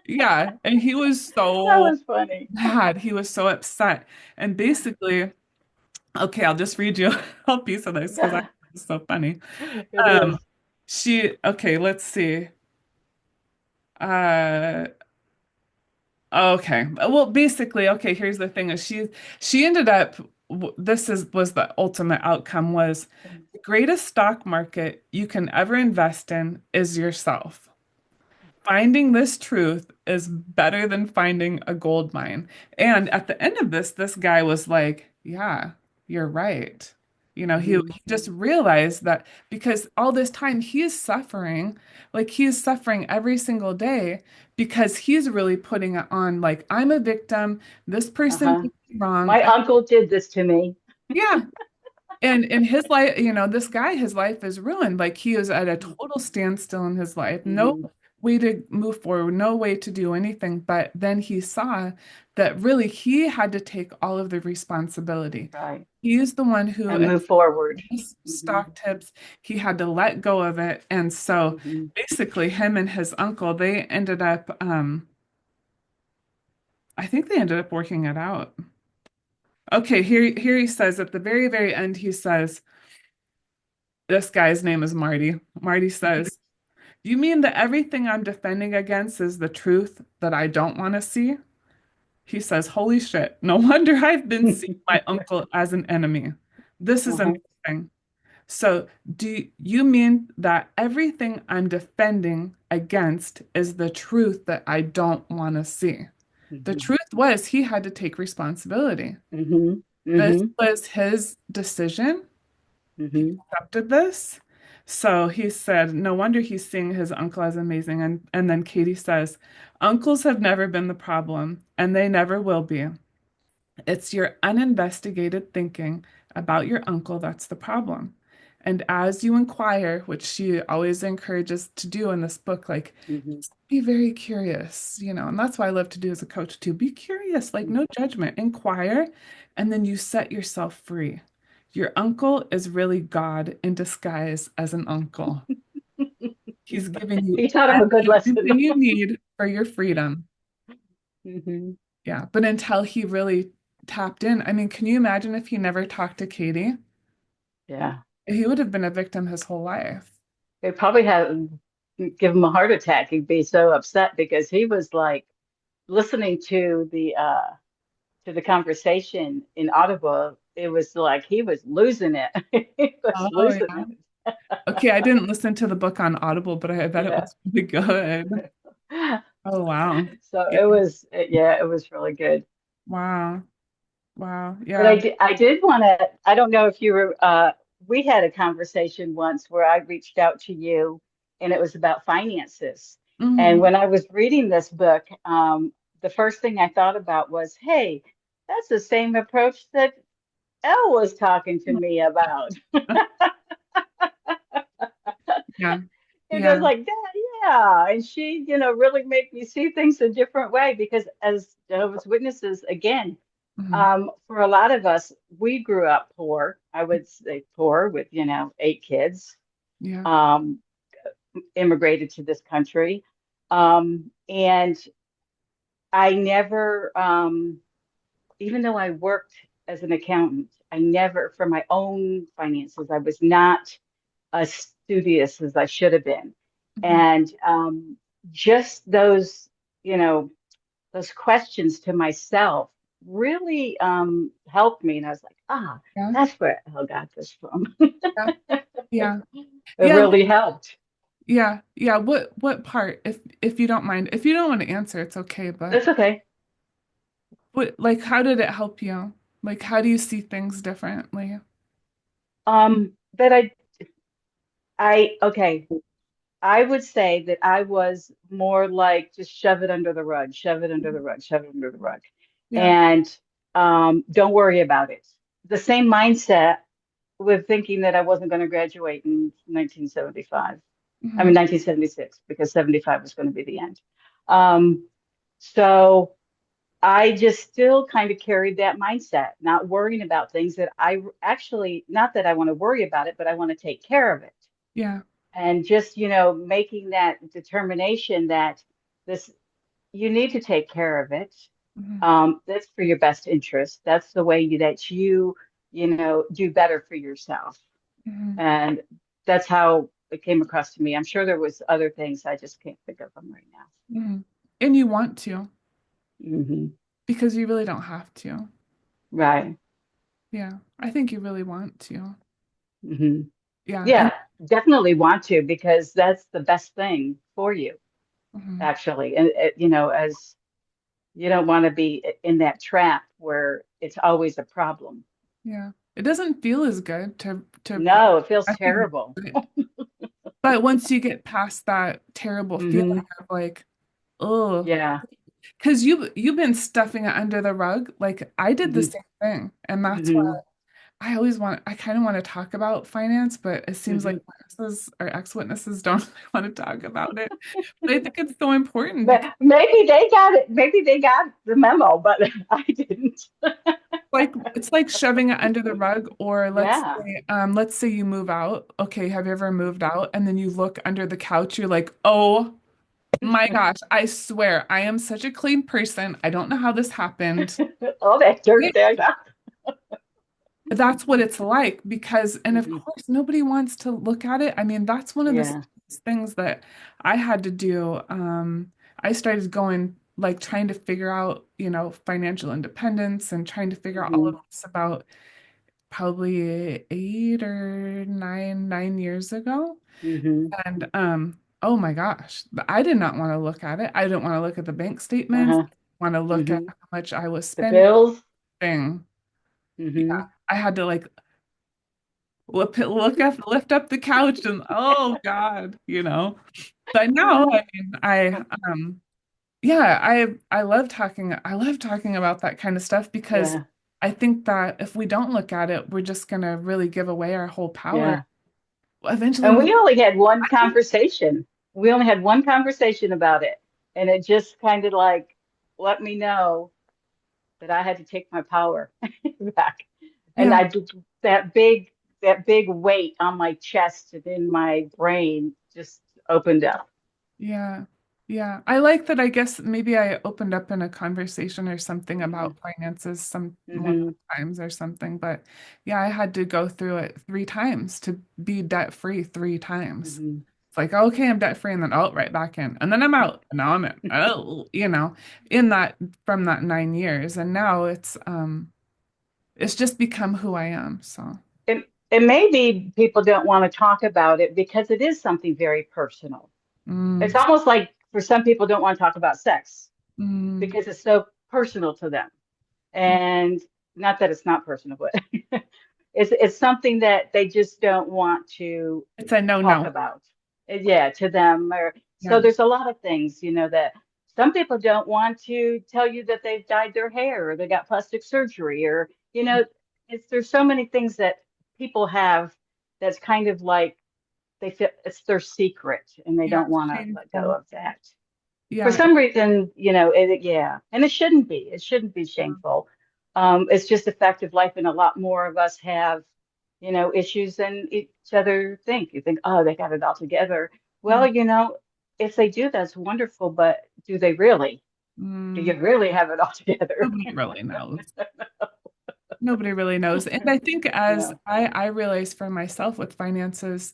[SPEAKER 1] Yeah. And he was
[SPEAKER 2] That
[SPEAKER 1] so
[SPEAKER 2] was funny.
[SPEAKER 1] mad. He was so upset. And basically, okay, I'll just read you a piece of this because I
[SPEAKER 2] Yeah,
[SPEAKER 1] think it's so funny.
[SPEAKER 2] it
[SPEAKER 1] Um,
[SPEAKER 2] is.
[SPEAKER 1] okay, let's see. Uh, okay. Well, basically, okay, here's the thing is she ended up this is was the ultimate outcome was the greatest stock market you can ever invest in is yourself. Finding this truth is better than finding a gold mine. And at the end of this guy was like, yeah, you're right. He
[SPEAKER 2] Hmm.
[SPEAKER 1] just realized that because all this time he's suffering, like he's suffering every single day because he's really putting it on like, I'm a victim. This person
[SPEAKER 2] Uh-huh.
[SPEAKER 1] did me wrong.
[SPEAKER 2] My uncle did this to me.
[SPEAKER 1] Yeah, and in his life, this guy, his life is ruined. Like he is at a total standstill in his life. No
[SPEAKER 2] Hmm.
[SPEAKER 1] way to move forward, no way to do anything. But then he saw that really he had to take all of the responsibility.
[SPEAKER 2] Right.
[SPEAKER 1] He is the one who
[SPEAKER 2] And move forward.
[SPEAKER 1] his
[SPEAKER 2] Hmm.
[SPEAKER 1] stock tips. He had to let go of it. And so
[SPEAKER 2] Hmm.
[SPEAKER 1] basically him and his uncle, they ended up, I think they ended up working it out. Okay, here he says at the very, very end, he says, this guy's name is Marty. Marty says, you mean that everything I'm defending against is the truth that I don't want to see? He says, holy shit, no wonder I've been seeing my uncle as an enemy. this is
[SPEAKER 2] Uh-huh.
[SPEAKER 1] amazing. So, do you mean that everything I'm defending against is the truth that I don't want to see? The
[SPEAKER 2] Hmm.
[SPEAKER 1] truth was he had to take responsibility.
[SPEAKER 2] Hmm.
[SPEAKER 1] This
[SPEAKER 2] Hmm.
[SPEAKER 1] was his decision. He
[SPEAKER 2] Hmm.
[SPEAKER 1] accepted this. So he said, no wonder he's seeing his uncle as amazing. And then Katie says, uncles have never been the problem, and they never will be. It's your uninvestigated thinking about your uncle that's the problem. And as you inquire, which she always encourages to do in this book, like
[SPEAKER 2] Hmm.
[SPEAKER 1] be very curious, and that's what I love to do as a coach too. Be curious, like no judgment, inquire, and then you set yourself free. Your uncle is really God in disguise as an uncle. He's giving you
[SPEAKER 2] He taught him a good lesson.
[SPEAKER 1] everything you need for your freedom.
[SPEAKER 2] Hmm.
[SPEAKER 1] Yeah, but until he really tapped in, I mean, can you imagine if he never talked to Katie?
[SPEAKER 2] Yeah.
[SPEAKER 1] He would have been a victim his whole life.
[SPEAKER 2] They probably have give him a heart attack. He'd be so upset because he was like listening to the conversation in Audible. It was like he was losing it. He was
[SPEAKER 1] Oh,
[SPEAKER 2] losing
[SPEAKER 1] yeah.
[SPEAKER 2] it.
[SPEAKER 1] Okay, I didn't listen to the book on Audible, but I bet it
[SPEAKER 2] Yeah.
[SPEAKER 1] was really good. Oh, wow.
[SPEAKER 2] So
[SPEAKER 1] Yeah.
[SPEAKER 2] it was, yeah, it was really good.
[SPEAKER 1] Wow. Wow.
[SPEAKER 2] But
[SPEAKER 1] Yeah.
[SPEAKER 2] I did want to, I don't know if you were, we had a conversation once where I reached out to you and it was about finances. And
[SPEAKER 1] Hmm.
[SPEAKER 2] when I was reading this book, the first thing I thought about was, hey, that's the same approach that Elle was talking to me about.
[SPEAKER 1] Yeah.
[SPEAKER 2] And I was
[SPEAKER 1] Yeah.
[SPEAKER 2] like, Dad, yeah. And she, really made me see things a different way because as Jehovah's Witnesses, again,
[SPEAKER 1] Hmm.
[SPEAKER 2] for a lot of us, we grew up poor. I would say poor with, 8 kids,
[SPEAKER 1] Yeah.
[SPEAKER 2] um, immigrated to this country. And I never, even though I worked as an accountant, I never, for my own finances, I was not as studious as I should have been.
[SPEAKER 1] Hmm.
[SPEAKER 2] And just you know, those questions to myself really helped me. And I was like,
[SPEAKER 1] Yeah.
[SPEAKER 2] that's where Elle got this from.
[SPEAKER 1] Yeah. Yeah.
[SPEAKER 2] It
[SPEAKER 1] Yeah.
[SPEAKER 2] really helped.
[SPEAKER 1] Yeah. Yeah. What part, if you don't mind, if you don't want to answer, it's okay, but
[SPEAKER 2] That's okay.
[SPEAKER 1] like how did it help you? Like how do you see things differently?
[SPEAKER 2] But okay. I would say that I was more like just shove it under the rug, shove it under the rug, shove it under the rug,
[SPEAKER 1] Yeah.
[SPEAKER 2] and don't worry about it. The same mindset with thinking that I wasn't going to graduate in 1975. I mean
[SPEAKER 1] Hmm.
[SPEAKER 2] 1976 because 75 was going to be the end. Um, so I just still kind of carried that mindset, not worrying about things that I actually, not that I want to worry about it, but I want to take care of it
[SPEAKER 1] Yeah.
[SPEAKER 2] and just making that determination that this you need to take care of it.
[SPEAKER 1] Hmm.
[SPEAKER 2] That's for your best interest. That's the way that do better for yourself,
[SPEAKER 1] Hmm.
[SPEAKER 2] and that's how it came across to me. I'm sure there was other things, I just can't think of them right now.
[SPEAKER 1] Hmm. And you want to
[SPEAKER 2] Hmm.
[SPEAKER 1] because you really don't have to.
[SPEAKER 2] Right.
[SPEAKER 1] Yeah. I think you really want to.
[SPEAKER 2] Hmm.
[SPEAKER 1] Yeah. And
[SPEAKER 2] Yeah, definitely want to because that's the best thing for you,
[SPEAKER 1] mhm.
[SPEAKER 2] actually. And as you don't want to be in that trap where it's always a problem.
[SPEAKER 1] Yeah. It doesn't feel as good to
[SPEAKER 2] No, it feels terrible.
[SPEAKER 1] recognize it. But once you get past that terrible feeling
[SPEAKER 2] Hmm.
[SPEAKER 1] of like, oh,
[SPEAKER 2] Yeah.
[SPEAKER 1] because you've been stuffing it under the rug. Like I did the
[SPEAKER 2] Hmm.
[SPEAKER 1] same thing. And that's why
[SPEAKER 2] Hmm.
[SPEAKER 1] I kind of want to talk about finance, but it seems like
[SPEAKER 2] Hmm.
[SPEAKER 1] witnesses or ex-witnesses don't want to talk about it. But I think it's so important because
[SPEAKER 2] But maybe they got it. Maybe they got the memo, but I didn't.
[SPEAKER 1] like it's like shoving it under the rug, or
[SPEAKER 2] Yeah.
[SPEAKER 1] let's say you move out. Okay, have you ever moved out? And then you look under the couch, you're like, oh my gosh, I swear I am such a clean person. I don't know how this happened.
[SPEAKER 2] All that dirt there. Yeah.
[SPEAKER 1] That's what it's like because, and of
[SPEAKER 2] Hmm.
[SPEAKER 1] course, nobody wants to look at it. I mean, that's one of the
[SPEAKER 2] Yeah.
[SPEAKER 1] things that I had to do. I started going like trying to figure out, financial independence and trying to figure out all of
[SPEAKER 2] Hmm.
[SPEAKER 1] this about probably 8 or 9 years ago.
[SPEAKER 2] Hmm.
[SPEAKER 1] And oh my gosh, I did not want to look at it. I didn't want to look at the bank statements.
[SPEAKER 2] Uh-huh.
[SPEAKER 1] Want to look at
[SPEAKER 2] Hmm.
[SPEAKER 1] how much I was
[SPEAKER 2] The
[SPEAKER 1] spending.
[SPEAKER 2] bills.
[SPEAKER 1] Yeah,
[SPEAKER 2] Hmm.
[SPEAKER 1] I had to like lift up the couch and oh God, But now, I mean, yeah, I love talking about that kind of stuff because
[SPEAKER 2] Yeah.
[SPEAKER 1] I think that if we don't look at it, we're just gonna really give away our whole power.
[SPEAKER 2] Yeah.
[SPEAKER 1] Eventually,
[SPEAKER 2] And
[SPEAKER 1] we
[SPEAKER 2] we only had one conversation. We only had one conversation about it. And it just kind of like let me know that I had to take my power back. And
[SPEAKER 1] yeah,
[SPEAKER 2] I did that big weight on my chest and in my brain just opened up.
[SPEAKER 1] yeah, yeah. I like that. I guess maybe I opened up in a conversation or something
[SPEAKER 2] Hmm.
[SPEAKER 1] about finances some one of
[SPEAKER 2] Hmm.
[SPEAKER 1] the times or something. But yeah, I had to go through it 3 times to be debt free 3 times.
[SPEAKER 2] Hmm.
[SPEAKER 1] It's like, okay, I'm debt free, and then right back in. And then I'm out. And now I'm in. Oh, in that from that 9 years. And now it's just become who I am. So
[SPEAKER 2] It may be people don't want to talk about it because it is something very personal. It's
[SPEAKER 1] mm,
[SPEAKER 2] almost like for some people don't want to talk about sex
[SPEAKER 1] mm,
[SPEAKER 2] because it's so personal to them.
[SPEAKER 1] yeah,
[SPEAKER 2] And not that it's not personal, but it's something that they just don't want to
[SPEAKER 1] it's a no
[SPEAKER 2] talk
[SPEAKER 1] no.
[SPEAKER 2] about. Yeah, to them. Or so
[SPEAKER 1] Yeah.
[SPEAKER 2] there's a lot of things, that some people don't want to tell you that they've dyed their hair or they got plastic surgery or, there's so many things that people have that's kind of like they feel it's their secret and they
[SPEAKER 1] Yeah,
[SPEAKER 2] don't
[SPEAKER 1] it's
[SPEAKER 2] want to let go
[SPEAKER 1] shameful.
[SPEAKER 2] of that for
[SPEAKER 1] Yeah.
[SPEAKER 2] some reason, yeah, and it shouldn't be. It shouldn't be shameful. It's just a fact of life, and a lot more of us have, issues than each other think. You think, oh, they got it all together.
[SPEAKER 1] Mm,
[SPEAKER 2] Well, if they do, that's wonderful, but do they really? Do
[SPEAKER 1] mm.
[SPEAKER 2] you really have it all together?
[SPEAKER 1] Nobody really knows. Nobody really knows. And I think as
[SPEAKER 2] Yeah.
[SPEAKER 1] I realized for myself with finances,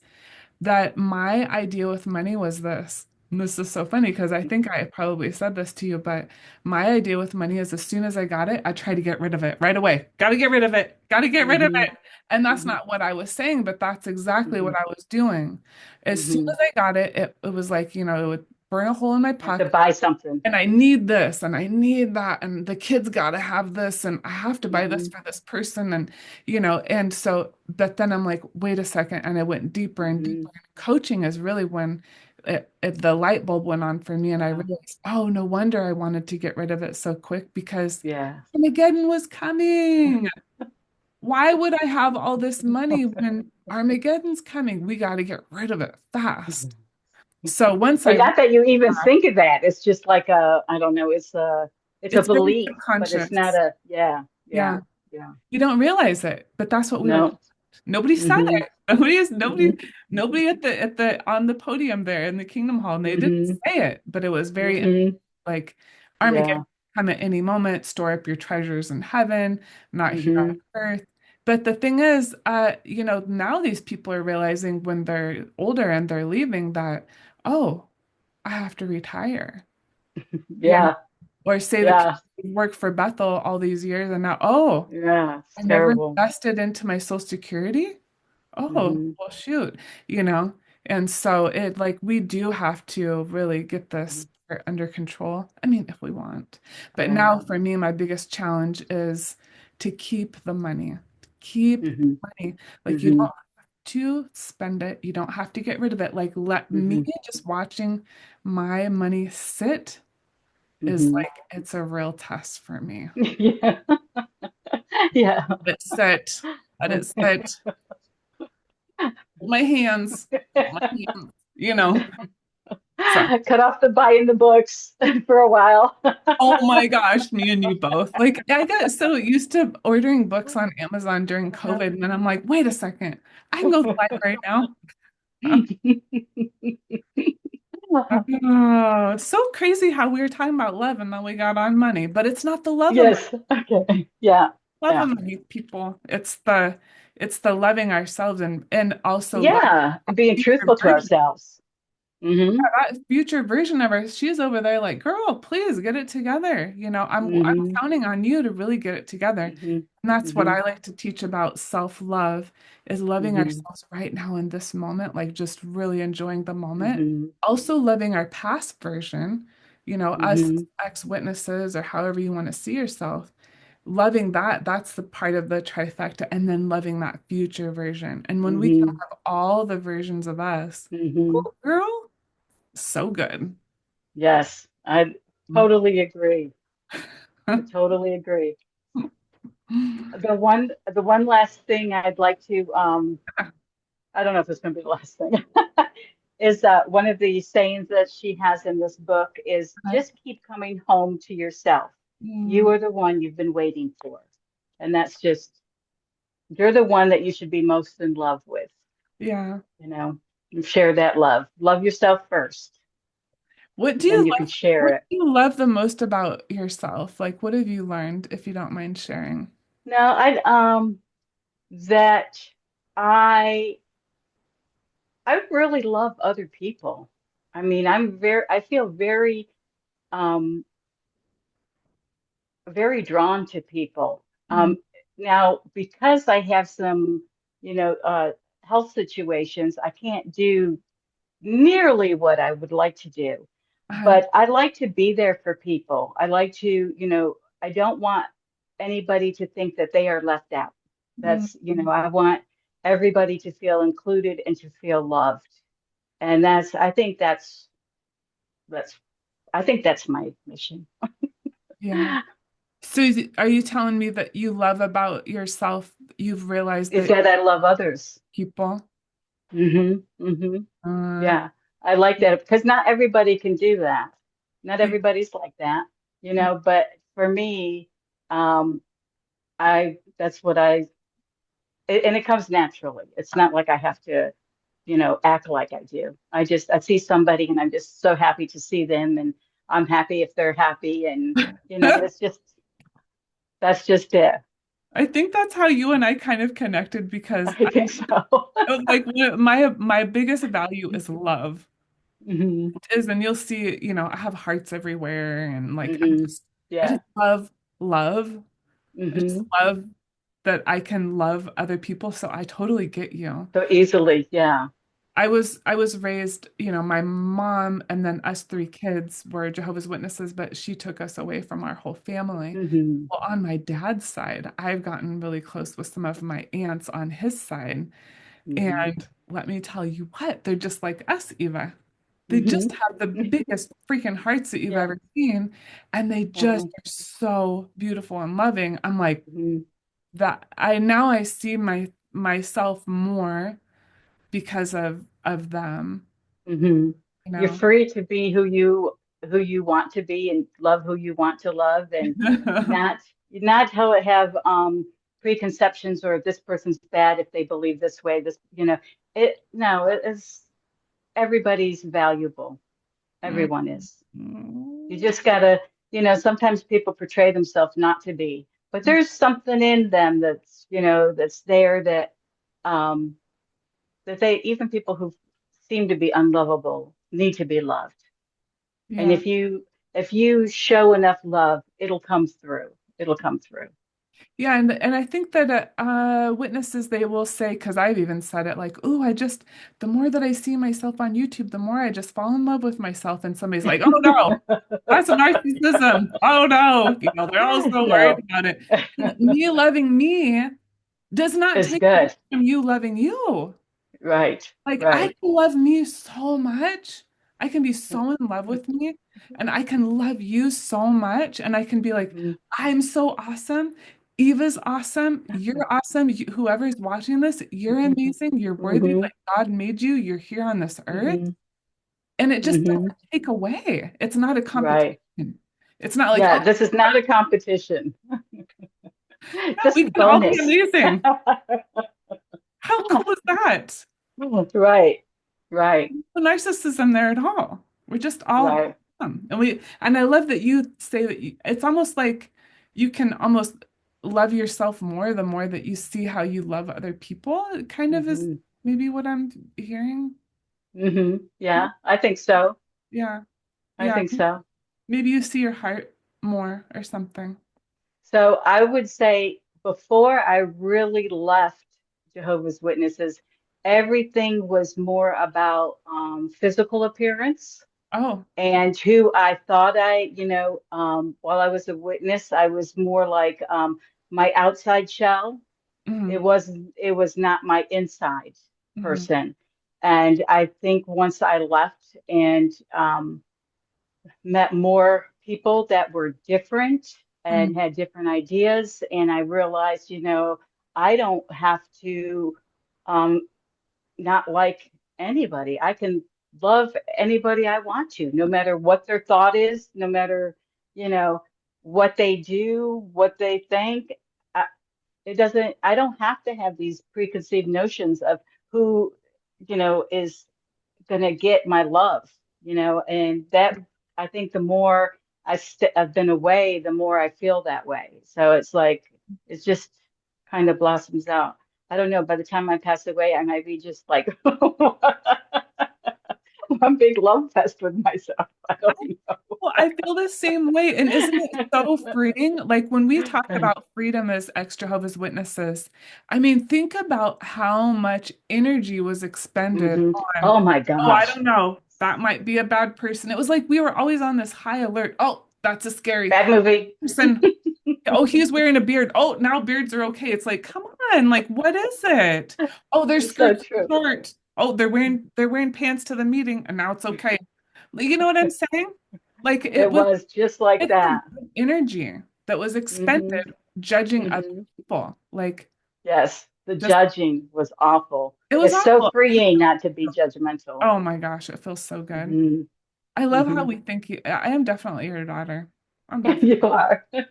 [SPEAKER 1] that my idea with money was this. And this is so funny because I think I probably said this to you, but my idea with money is as soon as I got it, I try to get rid of it right away. Got to get rid of it. Got to get rid of
[SPEAKER 2] Hmm.
[SPEAKER 1] it. And that's
[SPEAKER 2] Hmm.
[SPEAKER 1] not what I was saying, but that's exactly
[SPEAKER 2] Hmm.
[SPEAKER 1] what I was doing. As soon
[SPEAKER 2] Hmm.
[SPEAKER 1] as I got it, it was like, it would burn a hole in my
[SPEAKER 2] Have to
[SPEAKER 1] pocket.
[SPEAKER 2] buy something.
[SPEAKER 1] And I need this and I need that and the kids got to have this and I have to buy this
[SPEAKER 2] Hmm.
[SPEAKER 1] for this person and and so but then I'm like wait a second and I went deeper and
[SPEAKER 2] Hmm.
[SPEAKER 1] deeper. Coaching is really when the light bulb went on for me and I
[SPEAKER 2] Yeah.
[SPEAKER 1] realized oh no wonder I wanted to get rid of it so quick because
[SPEAKER 2] Yeah.
[SPEAKER 1] Armageddon was coming. Why would I have all this money when Armageddon's coming? We got to get rid of it fast. So once I
[SPEAKER 2] And
[SPEAKER 1] realized
[SPEAKER 2] not that you even
[SPEAKER 1] that,
[SPEAKER 2] think of that. It's just like I don't know, it's a
[SPEAKER 1] it's very
[SPEAKER 2] belief, but it's not
[SPEAKER 1] subconscious.
[SPEAKER 2] a, yeah, yeah,
[SPEAKER 1] Yeah.
[SPEAKER 2] yeah.
[SPEAKER 1] You don't realize it, but that's what we were.
[SPEAKER 2] No.
[SPEAKER 1] Nobody said
[SPEAKER 2] Hmm.
[SPEAKER 1] it. Nobody,
[SPEAKER 2] Hmm.
[SPEAKER 1] nobody at the on the podium there in the Kingdom Hall, and they didn't
[SPEAKER 2] Hmm.
[SPEAKER 1] say it, but it was very
[SPEAKER 2] Hmm.
[SPEAKER 1] like
[SPEAKER 2] Yeah.
[SPEAKER 1] Armageddon come at any moment, store up your treasures in heaven, not here on
[SPEAKER 2] Hmm.
[SPEAKER 1] earth. But the thing is, now these people are realizing when they're older and they're leaving that, oh, I have to retire, you know,
[SPEAKER 2] Yeah.
[SPEAKER 1] or say the people
[SPEAKER 2] Yeah.
[SPEAKER 1] who work for Bethel all these years and now, oh,
[SPEAKER 2] Yeah. It's
[SPEAKER 1] I never
[SPEAKER 2] terrible.
[SPEAKER 1] invested into my Social Security. Oh,
[SPEAKER 2] Hmm.
[SPEAKER 1] well, shoot, you know. And so it like we do have to really get this under control. I mean, if we want. But
[SPEAKER 2] Yeah.
[SPEAKER 1] now for me, my biggest challenge is to keep the money. Keep the
[SPEAKER 2] Hmm.
[SPEAKER 1] money. Like you
[SPEAKER 2] Hmm.
[SPEAKER 1] don't have to spend it. You don't have to get rid of it. Like let me
[SPEAKER 2] Hmm.
[SPEAKER 1] just watching my money sit is
[SPEAKER 2] Hmm.
[SPEAKER 1] like it's a real test for me.
[SPEAKER 2] Yeah. Yeah.
[SPEAKER 1] Let it sit. Let it sit. My hands, my hands. So,
[SPEAKER 2] Cut off the buying the books for a while.
[SPEAKER 1] oh my gosh, me and you both. Like, I got so used to ordering books on Amazon during COVID, and then I'm like, wait a second, I can go to the library now. Oh, it's so crazy how we were talking about love and then we got on money, but it's not the
[SPEAKER 2] Yes. Okay. Yeah.
[SPEAKER 1] love
[SPEAKER 2] Yeah.
[SPEAKER 1] of money, people. It's the loving ourselves and also loving
[SPEAKER 2] Yeah. And being
[SPEAKER 1] future
[SPEAKER 2] truthful to
[SPEAKER 1] version.
[SPEAKER 2] ourselves. Mm-hmm.
[SPEAKER 1] That future version of her, she's over there like, girl, please get it together. I'm
[SPEAKER 2] Mm-hmm.
[SPEAKER 1] counting on you to really get it together.
[SPEAKER 2] Mm-hmm.
[SPEAKER 1] And that's what
[SPEAKER 2] Mm-hmm.
[SPEAKER 1] I like to teach about self-love is loving
[SPEAKER 2] Mm-hmm.
[SPEAKER 1] ourselves right now in this moment, like just really enjoying the moment.
[SPEAKER 2] Mm-hmm.
[SPEAKER 1] Also loving our past version, us as
[SPEAKER 2] Mm-hmm.
[SPEAKER 1] ex-witnesses or however you want to see yourself. Loving that, that's the part of the trifecta, and then loving that future version. And when we can
[SPEAKER 2] Mm-hmm.
[SPEAKER 1] have all the versions of us,
[SPEAKER 2] Mm-hmm.
[SPEAKER 1] oh, girl, so good.
[SPEAKER 2] Yes, I totally agree. I totally agree. The one last thing I'd like to, I don't know if it's going to be the last thing, is one of the sayings that she has in this book is just keep coming home to yourself. You
[SPEAKER 1] Mm,
[SPEAKER 2] are the one you've been waiting for. And that's just, you're the one that you should be most in love with,
[SPEAKER 1] yeah.
[SPEAKER 2] you know, and share that love. Love yourself first,
[SPEAKER 1] What do
[SPEAKER 2] and then
[SPEAKER 1] you
[SPEAKER 2] you can
[SPEAKER 1] love? What
[SPEAKER 2] share it.
[SPEAKER 1] do you love the most about yourself? Like, what have you learned, if you don't mind sharing?
[SPEAKER 2] No, that I, I really love other people. I mean, I feel um, very drawn to people.
[SPEAKER 1] Mm,
[SPEAKER 2] Now, because I have some, you know, health situations, I can't do nearly what I would like to do.
[SPEAKER 1] uh,
[SPEAKER 2] But I like to be there for people. I like to, I don't want anybody to think that they are left out.
[SPEAKER 1] mm,
[SPEAKER 2] I want everybody to feel included and to feel loved. And that's I think that's my mission.
[SPEAKER 1] yeah. So, are you telling me that you love about yourself, you've realized
[SPEAKER 2] Is
[SPEAKER 1] that
[SPEAKER 2] that I love others.
[SPEAKER 1] people,
[SPEAKER 2] Hmm.
[SPEAKER 1] uh,
[SPEAKER 2] Yeah, I like that because not everybody can do that. Not
[SPEAKER 1] yeah,
[SPEAKER 2] everybody's like that, but for me, um, that's what and it comes naturally. It's not like I have to, act like I do. I see somebody and I'm just so happy to see them and I'm happy if they're happy and, that's just it.
[SPEAKER 1] I think that's how you and I kind of connected because
[SPEAKER 2] I think so.
[SPEAKER 1] like my biggest value is love.
[SPEAKER 2] Hmm.
[SPEAKER 1] It is, and you'll see, I have hearts everywhere, and like
[SPEAKER 2] Hmm.
[SPEAKER 1] I
[SPEAKER 2] Yeah.
[SPEAKER 1] just love love. I just
[SPEAKER 2] Hmm.
[SPEAKER 1] love that I can love other people. So I totally get you.
[SPEAKER 2] So easily. Yeah.
[SPEAKER 1] I was raised, my mom and then us three kids were Jehovah's Witnesses, but she took us away from our whole family.
[SPEAKER 2] Hmm.
[SPEAKER 1] Well, on my dad's side, I've gotten really close with some of my aunts on his side.
[SPEAKER 2] Hmm.
[SPEAKER 1] And let me tell you what, they're just like us, Eva. They
[SPEAKER 2] Hmm.
[SPEAKER 1] just have the biggest freaking hearts that you've
[SPEAKER 2] Yeah.
[SPEAKER 1] ever seen. And they just
[SPEAKER 2] Uh-huh.
[SPEAKER 1] are so beautiful and loving. I'm like,
[SPEAKER 2] Hmm.
[SPEAKER 1] that I see myself more because of them,
[SPEAKER 2] Hmm.
[SPEAKER 1] you
[SPEAKER 2] You're
[SPEAKER 1] know.
[SPEAKER 2] free to be who you want to be and love who you want to love and not not have preconceptions or this person's bad if they believe this way. It no, it is everybody's valuable. Everyone is. You just gotta, sometimes people portray themselves not to be, but there's something in them that's there um, that even people who seem to be unlovable need to be loved. And
[SPEAKER 1] Yeah.
[SPEAKER 2] if you show enough love, it'll come through. It'll come through.
[SPEAKER 1] Yeah, and I think that witnesses they will say, because I've even said it, like, oh, the more that I see myself on YouTube, the more I just fall in love with myself. And somebody's like, oh no, that's a narcissism. Oh no, they're all so worried
[SPEAKER 2] No,
[SPEAKER 1] about it. And me loving me does not
[SPEAKER 2] it's
[SPEAKER 1] take away
[SPEAKER 2] good.
[SPEAKER 1] from you loving you.
[SPEAKER 2] Right,
[SPEAKER 1] Like I
[SPEAKER 2] right.
[SPEAKER 1] can love me so much. I can be so in love with me and I can love you so much. And I can be like,
[SPEAKER 2] Mhm.
[SPEAKER 1] I'm so awesome. Eva's awesome. You're awesome. Whoever's watching this, you're amazing. You're worthy.
[SPEAKER 2] Mhm.
[SPEAKER 1] Like God made you. You're here on this earth.
[SPEAKER 2] Mhm.
[SPEAKER 1] And it just
[SPEAKER 2] Mhm.
[SPEAKER 1] doesn't take away. It's not a competition.
[SPEAKER 2] Right.
[SPEAKER 1] It's not like,
[SPEAKER 2] Yeah,
[SPEAKER 1] oh,
[SPEAKER 2] this is not a competition.
[SPEAKER 1] no,
[SPEAKER 2] Just
[SPEAKER 1] we
[SPEAKER 2] a
[SPEAKER 1] can all be
[SPEAKER 2] bonus.
[SPEAKER 1] amazing. How cool is that?
[SPEAKER 2] Right. Right.
[SPEAKER 1] No narcissism there at all. We're just all
[SPEAKER 2] Right.
[SPEAKER 1] and I love that you say that it's almost like you can almost love yourself more the more that you see how you love other people. It kind of is
[SPEAKER 2] Hmm.
[SPEAKER 1] maybe what I'm hearing.
[SPEAKER 2] Yeah, I think so.
[SPEAKER 1] Yeah.
[SPEAKER 2] I
[SPEAKER 1] Yeah.
[SPEAKER 2] think so.
[SPEAKER 1] Maybe you see your heart more or something.
[SPEAKER 2] So I would say before I really left Jehovah's Witnesses, everything was more about physical appearance
[SPEAKER 1] Oh.
[SPEAKER 2] and who I thought while I was a witness, I was more like my outside shell.
[SPEAKER 1] Mm-hmm.
[SPEAKER 2] It was not my inside
[SPEAKER 1] Mm-hmm.
[SPEAKER 2] person. And I think once I left and met more people that were different and
[SPEAKER 1] Mm-hmm.
[SPEAKER 2] had different ideas. And I realized, I don't have to um, not like anybody. I can love anybody I want to, no matter what their thought is, no matter, you know, what they do, what they think. I, I don't have to have these preconceived notions of who, is going to get my love, and that I think the more I've been away, the more I feel that way. So it's like, it's just kind of blossoms out. I don't know. By the time I pass away, I might be just like one big love fest with myself. I don't
[SPEAKER 1] Well, I feel the same way. And isn't it so freeing? Like when we talk
[SPEAKER 2] know.
[SPEAKER 1] about freedom as ex-Jehovah's Witnesses, I mean, think about how much energy was expended on,
[SPEAKER 2] Oh my
[SPEAKER 1] oh, I
[SPEAKER 2] gosh.
[SPEAKER 1] don't know, that might be a bad person. It was like we were always on this high alert. Oh, that's a scary
[SPEAKER 2] Bad movie.
[SPEAKER 1] person. Oh, he's wearing a beard. Oh, now beards are okay. It's like, come on, like what is it? Oh, their
[SPEAKER 2] It's so
[SPEAKER 1] skirts are
[SPEAKER 2] true.
[SPEAKER 1] short. Oh, they're wearing pants to the meeting, and now it's okay. Like, you know what I'm saying? Like
[SPEAKER 2] It was just like
[SPEAKER 1] it's the
[SPEAKER 2] that.
[SPEAKER 1] energy that was
[SPEAKER 2] hmm
[SPEAKER 1] expended judging other
[SPEAKER 2] hmm
[SPEAKER 1] people. Like
[SPEAKER 2] Yes, the
[SPEAKER 1] just
[SPEAKER 2] judging was awful.
[SPEAKER 1] it was
[SPEAKER 2] It's so
[SPEAKER 1] awful.
[SPEAKER 2] freeing not to be judgmental.
[SPEAKER 1] Oh my gosh, it feels so good.
[SPEAKER 2] hmm
[SPEAKER 1] I love how
[SPEAKER 2] hmm
[SPEAKER 1] we think I am definitely your daughter. I'm definitely.
[SPEAKER 2] You are.
[SPEAKER 1] I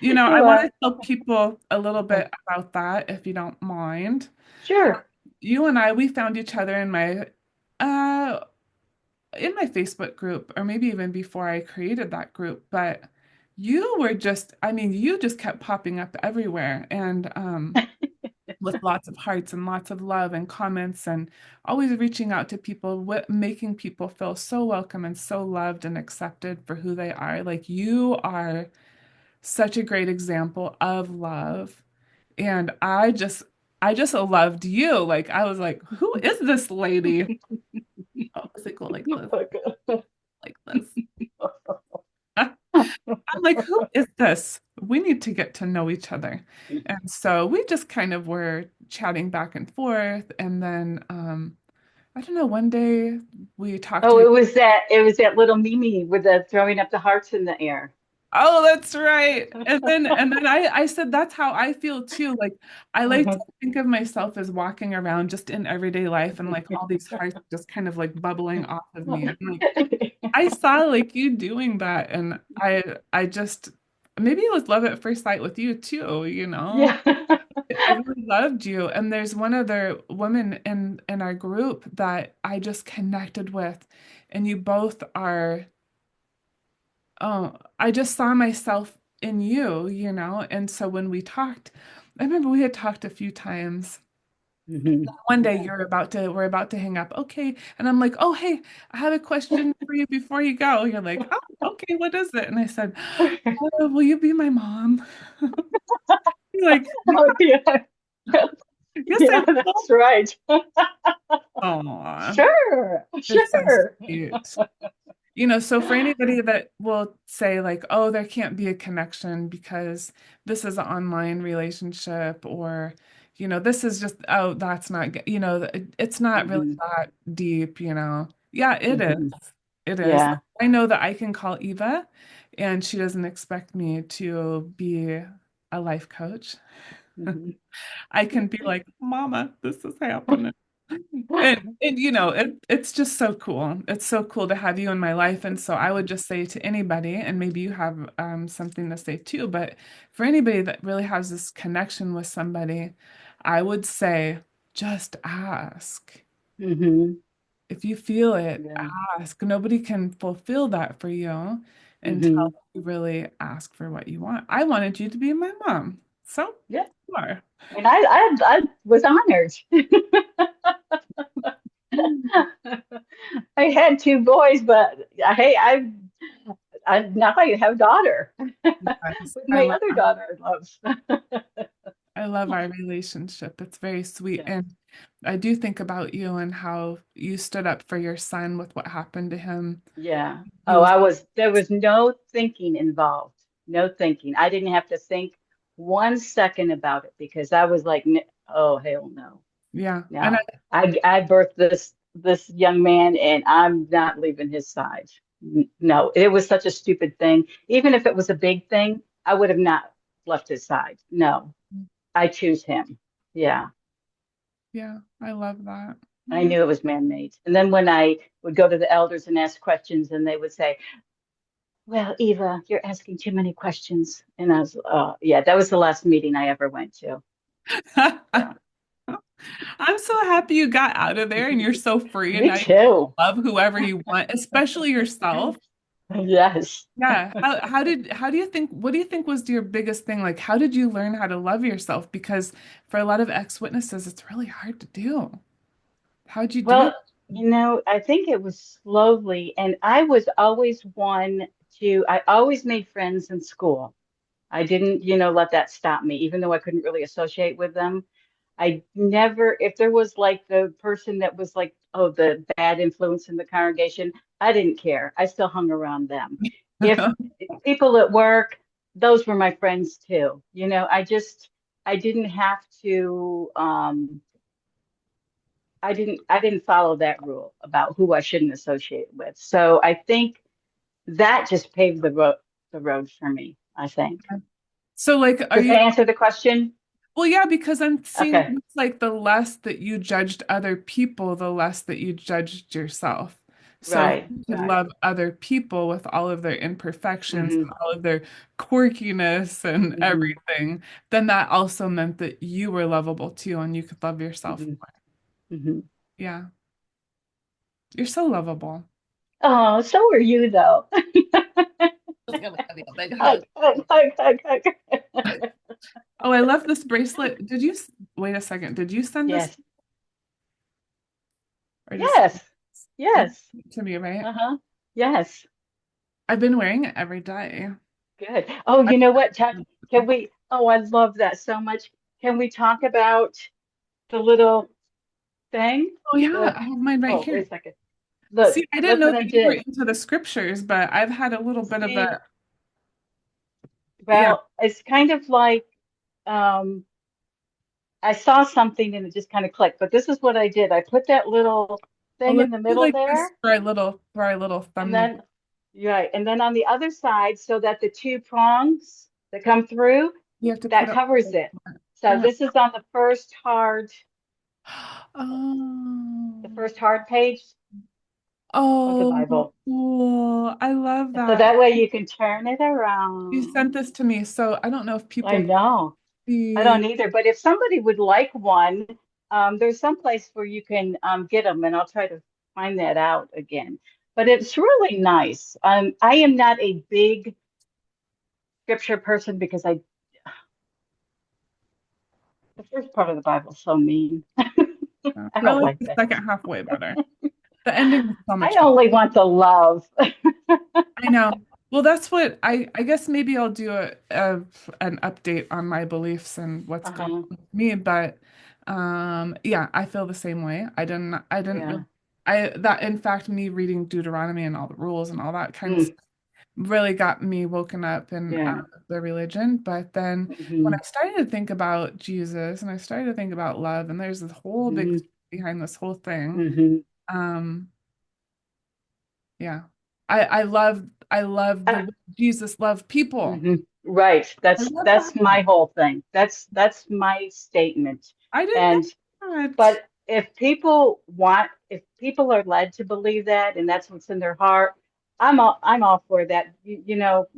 [SPEAKER 2] You
[SPEAKER 1] want to
[SPEAKER 2] are.
[SPEAKER 1] tell people a little bit about that if you don't mind.
[SPEAKER 2] Sure.
[SPEAKER 1] You and I, we found each other uh in my Facebook group, or maybe even before I created that group, but you were just, I mean, you just kept popping up everywhere and with lots of hearts and lots of love and comments and always reaching out to people, making people feel so welcome and so loved and accepted for who they are. Like you are such a great example of love. And I just loved you. Like I was like, who is this lady? Oh, does it go like this? Like this. I'm like, who is this? We need to get to know each other. And so we just kind of were chatting back and forth. And then I don't know, one day we talked
[SPEAKER 2] Oh,
[SPEAKER 1] to each.
[SPEAKER 2] it was that little Mimi with the throwing up the hearts in the air.
[SPEAKER 1] Oh, that's right. And then I said that's how I feel too. Like I like to think of myself as walking around just in everyday life and like all these hearts just kind of like bubbling off of me. And like I saw like you doing that and I just maybe it was love at first sight with you too, you know.
[SPEAKER 2] Yeah.
[SPEAKER 1] I really loved you. And there's one other woman in our group that I just connected with. And you both are, oh, I just saw myself in you, you know. And so when we talked, I remember we had talked a few times. One day
[SPEAKER 2] Yeah.
[SPEAKER 1] we're about to hang up. Okay. And I'm like, oh, hey, I have a question for you before you go. You're like, oh, okay, what is it? And I said, will you be my mom? You're like,
[SPEAKER 2] Oh, yeah.
[SPEAKER 1] yes, I
[SPEAKER 2] Yeah,
[SPEAKER 1] will.
[SPEAKER 2] that's right.
[SPEAKER 1] Aw,
[SPEAKER 2] Sure.
[SPEAKER 1] it's so
[SPEAKER 2] Sure.
[SPEAKER 1] cute. So for anybody that will say like, oh, there can't be a connection because this is an online relationship or, this is just, oh, that's not, it's not really
[SPEAKER 2] hmm
[SPEAKER 1] that deep. Yeah, it is.
[SPEAKER 2] hmm
[SPEAKER 1] It is.
[SPEAKER 2] Yeah.
[SPEAKER 1] I know that I can call Eva and she doesn't expect me to be a life coach.
[SPEAKER 2] hmm
[SPEAKER 1] I can be like, Mama, this is happening. And it's just so cool. It's so cool to have you in my life. And so I would just say to anybody, and maybe you have something to say too, but for anybody that really has this connection with somebody, I would say just ask.
[SPEAKER 2] hmm
[SPEAKER 1] If you feel it,
[SPEAKER 2] Yeah.
[SPEAKER 1] ask. Nobody can fulfill that for you until
[SPEAKER 2] hmm
[SPEAKER 1] you really ask for what you want. I wanted you to be my mom. So
[SPEAKER 2] Yeah.
[SPEAKER 1] you are.
[SPEAKER 2] And I was honored. I had two boys, but hey, now I have a daughter
[SPEAKER 1] Yes,
[SPEAKER 2] with my other daughter I love.
[SPEAKER 1] I love our relationship. It's very sweet.
[SPEAKER 2] Yeah.
[SPEAKER 1] And I do think about you and how you stood up for your son with what happened to him.
[SPEAKER 2] Yeah.
[SPEAKER 1] He
[SPEAKER 2] Oh,
[SPEAKER 1] was,
[SPEAKER 2] there was no thinking involved. No thinking. I didn't have to think 1 second about it because I was like, oh, hell no.
[SPEAKER 1] yeah. And
[SPEAKER 2] No. I birthed this young man and I'm not leaving his side. No, it was such a stupid thing. Even if it was a big thing, I would have not left his side. No, I choose him. Yeah.
[SPEAKER 1] yeah, I love that.
[SPEAKER 2] I
[SPEAKER 1] Mm.
[SPEAKER 2] knew it was man-made. And then when I would go to the elders and ask questions, and they would say, well, Eva, you're asking too many questions. And I was, yeah, that was the last meeting I ever went to. Yeah.
[SPEAKER 1] I'm so happy you got out of there and you're so free and
[SPEAKER 2] Me
[SPEAKER 1] now you
[SPEAKER 2] too.
[SPEAKER 1] love whoever you want, especially yourself.
[SPEAKER 2] Yes.
[SPEAKER 1] Yeah. How do you think what do you think was your biggest thing? Like how did you learn how to love yourself? Because for a lot of ex-witnesses, it's really hard to do. How'd you do?
[SPEAKER 2] Well, I think it was slowly, and I was always one I always made friends in school. I didn't, let that stop me, even though I couldn't really associate with them. I never, if there was like the person that was like, oh, the bad influence in the congregation, I didn't care. I still hung around them. If people at work, those were my friends too. I didn't have to, I didn't follow that rule about who I shouldn't associate with. So I think that just paved the road for me, I think.
[SPEAKER 1] So like are
[SPEAKER 2] Does
[SPEAKER 1] you
[SPEAKER 2] that answer the question?
[SPEAKER 1] well yeah, because I'm seeing
[SPEAKER 2] Okay.
[SPEAKER 1] it's like the less that you judged other people, the less that you judged yourself. So if
[SPEAKER 2] Right,
[SPEAKER 1] you could
[SPEAKER 2] right.
[SPEAKER 1] love other people with all of their imperfections and
[SPEAKER 2] Hmm.
[SPEAKER 1] all of their quirkiness and
[SPEAKER 2] Hmm.
[SPEAKER 1] everything, then that also meant that you were lovable too and you could love yourself
[SPEAKER 2] Hmm.
[SPEAKER 1] more.
[SPEAKER 2] Hmm.
[SPEAKER 1] Yeah, you're so lovable.
[SPEAKER 2] Oh, so are you though.
[SPEAKER 1] Just gonna give you a big
[SPEAKER 2] Hug,
[SPEAKER 1] hug.
[SPEAKER 2] hug, hug, hug, hug.
[SPEAKER 1] Oh, I love this bracelet. Wait a second. Did you send this
[SPEAKER 2] Yes,
[SPEAKER 1] or just
[SPEAKER 2] yes,
[SPEAKER 1] you
[SPEAKER 2] yes.
[SPEAKER 1] sent it to me, right?
[SPEAKER 2] Uh-huh. Yes.
[SPEAKER 1] I've been wearing it every day.
[SPEAKER 2] Good. Oh,
[SPEAKER 1] I,
[SPEAKER 2] you know what, Chuck? Can we? Oh, I love that so much. Can we talk about the little thing?
[SPEAKER 1] oh yeah,
[SPEAKER 2] The
[SPEAKER 1] I have mine right
[SPEAKER 2] Oh,
[SPEAKER 1] here.
[SPEAKER 2] wait a second. Look,
[SPEAKER 1] See, I didn't
[SPEAKER 2] look
[SPEAKER 1] know
[SPEAKER 2] what I
[SPEAKER 1] that you were
[SPEAKER 2] did.
[SPEAKER 1] into the scriptures, but I've had a little bit of
[SPEAKER 2] See,
[SPEAKER 1] a yeah,
[SPEAKER 2] well, it's kind of like um I saw something and it just kind of clicked. But this is what I did. I put that little
[SPEAKER 1] oh,
[SPEAKER 2] thing in
[SPEAKER 1] let's
[SPEAKER 2] the
[SPEAKER 1] do
[SPEAKER 2] middle
[SPEAKER 1] like this
[SPEAKER 2] there,
[SPEAKER 1] for our little
[SPEAKER 2] and
[SPEAKER 1] thumbnail.
[SPEAKER 2] then right, and then on the other side, so that the two prongs that come through,
[SPEAKER 1] You have to put
[SPEAKER 2] that
[SPEAKER 1] it
[SPEAKER 2] covers it. So
[SPEAKER 1] yeah.
[SPEAKER 2] this is on the
[SPEAKER 1] Oh,
[SPEAKER 2] first hard page of the
[SPEAKER 1] oh,
[SPEAKER 2] Bible.
[SPEAKER 1] cool. I love
[SPEAKER 2] So
[SPEAKER 1] that.
[SPEAKER 2] that way you can turn it
[SPEAKER 1] You sent
[SPEAKER 2] around.
[SPEAKER 1] this to me, so I don't know if
[SPEAKER 2] I
[SPEAKER 1] people
[SPEAKER 2] know. I
[SPEAKER 1] see.
[SPEAKER 2] don't either. But if somebody would like one, there's some place where you can get them, and I'll try to find that out again. But it's really nice. I am not a big scripture person because the first part of the Bible is so mean. I
[SPEAKER 1] I
[SPEAKER 2] don't
[SPEAKER 1] like
[SPEAKER 2] like
[SPEAKER 1] the
[SPEAKER 2] that.
[SPEAKER 1] second half way better. The ending is so
[SPEAKER 2] I
[SPEAKER 1] much better.
[SPEAKER 2] only want the love.
[SPEAKER 1] I know. Well, that's what I guess maybe I'll do an update on my beliefs and what's going
[SPEAKER 2] Uh-huh.
[SPEAKER 1] on with me, but yeah, I feel the same way. I didn't really
[SPEAKER 2] Yeah.
[SPEAKER 1] I that in fact me reading Deuteronomy and all the rules and all that kind of
[SPEAKER 2] Mm,
[SPEAKER 1] stuff really got me woken up and out
[SPEAKER 2] yeah.
[SPEAKER 1] of the religion. But then when
[SPEAKER 2] Hmm.
[SPEAKER 1] I started to think about Jesus and I started to think about love and there's this whole big
[SPEAKER 2] Hmm.
[SPEAKER 1] story behind this whole thing.
[SPEAKER 2] Hmm.
[SPEAKER 1] Um yeah. I love the way Jesus loved people.
[SPEAKER 2] Hmm. Right.
[SPEAKER 1] I
[SPEAKER 2] That's
[SPEAKER 1] love
[SPEAKER 2] that's
[SPEAKER 1] that.
[SPEAKER 2] my whole thing. That's my statement.
[SPEAKER 1] I didn't know
[SPEAKER 2] And
[SPEAKER 1] that.
[SPEAKER 2] but if people are led to believe that and that's what's in their heart, I'm all for that.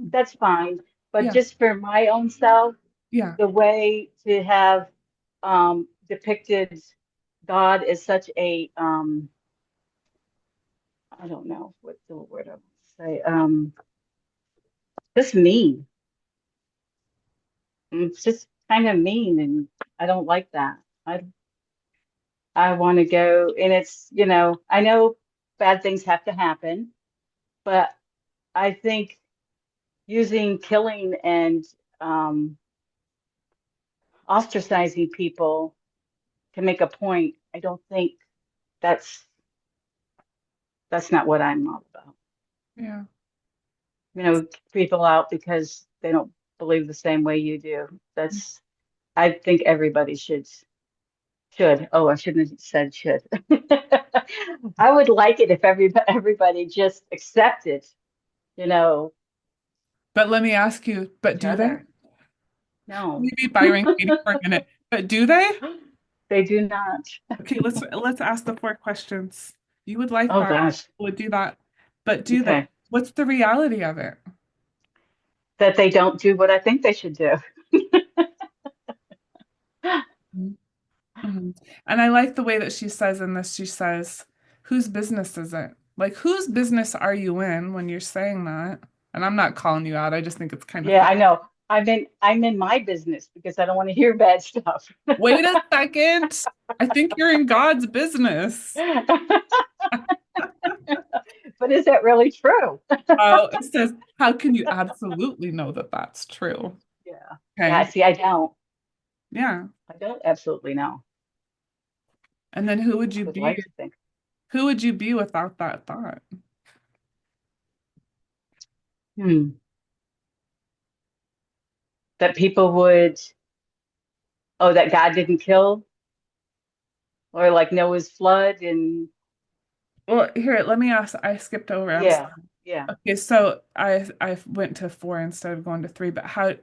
[SPEAKER 2] That's fine. But
[SPEAKER 1] Yeah,
[SPEAKER 2] just for my own self,
[SPEAKER 1] yeah.
[SPEAKER 2] the way to have depicted God as such a I don't know what the word I would say, just mean. It's just kind of mean, and I don't like that. I I want to go, and it's, I know bad things have to happen, but I think using killing and um, ostracizing people to make a point, I don't think that's that's not what I'm all about.
[SPEAKER 1] Yeah.
[SPEAKER 2] People out because they don't believe the same way you do. I think everybody should. Oh, I shouldn't have said should. I would like it if everybody just accepted, you know,
[SPEAKER 1] But let me ask you, but
[SPEAKER 2] each
[SPEAKER 1] do they?
[SPEAKER 2] other. No,
[SPEAKER 1] Maybe Byron Katie for a minute. But do they?
[SPEAKER 2] they do not.
[SPEAKER 1] Okay, let's ask the four questions. You would like
[SPEAKER 2] Oh
[SPEAKER 1] that,
[SPEAKER 2] gosh.
[SPEAKER 1] would do that. But do they?
[SPEAKER 2] Okay.
[SPEAKER 1] What's the reality of it?
[SPEAKER 2] That they don't do what I think they should do.
[SPEAKER 1] Mhm. And I like the way that she says in this, she says, whose business is it? Like, whose business are you in when you're saying that? And I'm not calling you out. I just think it's kind of
[SPEAKER 2] Yeah,
[SPEAKER 1] fun.
[SPEAKER 2] I know. I'm in my business because I don't want to hear bad stuff.
[SPEAKER 1] Wait a second. I think you're in God's business.
[SPEAKER 2] But is that really true?
[SPEAKER 1] Oh, it says, how can you absolutely know that that's true?
[SPEAKER 2] Yeah. Yeah,
[SPEAKER 1] Okay.
[SPEAKER 2] see, I don't.
[SPEAKER 1] Yeah.
[SPEAKER 2] I don't absolutely know.
[SPEAKER 1] And then who would
[SPEAKER 2] I
[SPEAKER 1] you
[SPEAKER 2] would
[SPEAKER 1] be?
[SPEAKER 2] like to think.
[SPEAKER 1] Who would you be without that thought?
[SPEAKER 2] Hmm. That people would, oh, that God didn't kill, or like Noah's flood, and
[SPEAKER 1] Well, here, let me ask. I skipped over. I'm
[SPEAKER 2] yeah,
[SPEAKER 1] sorry.
[SPEAKER 2] yeah.
[SPEAKER 1] Okay, so I went to four instead of going to three, but how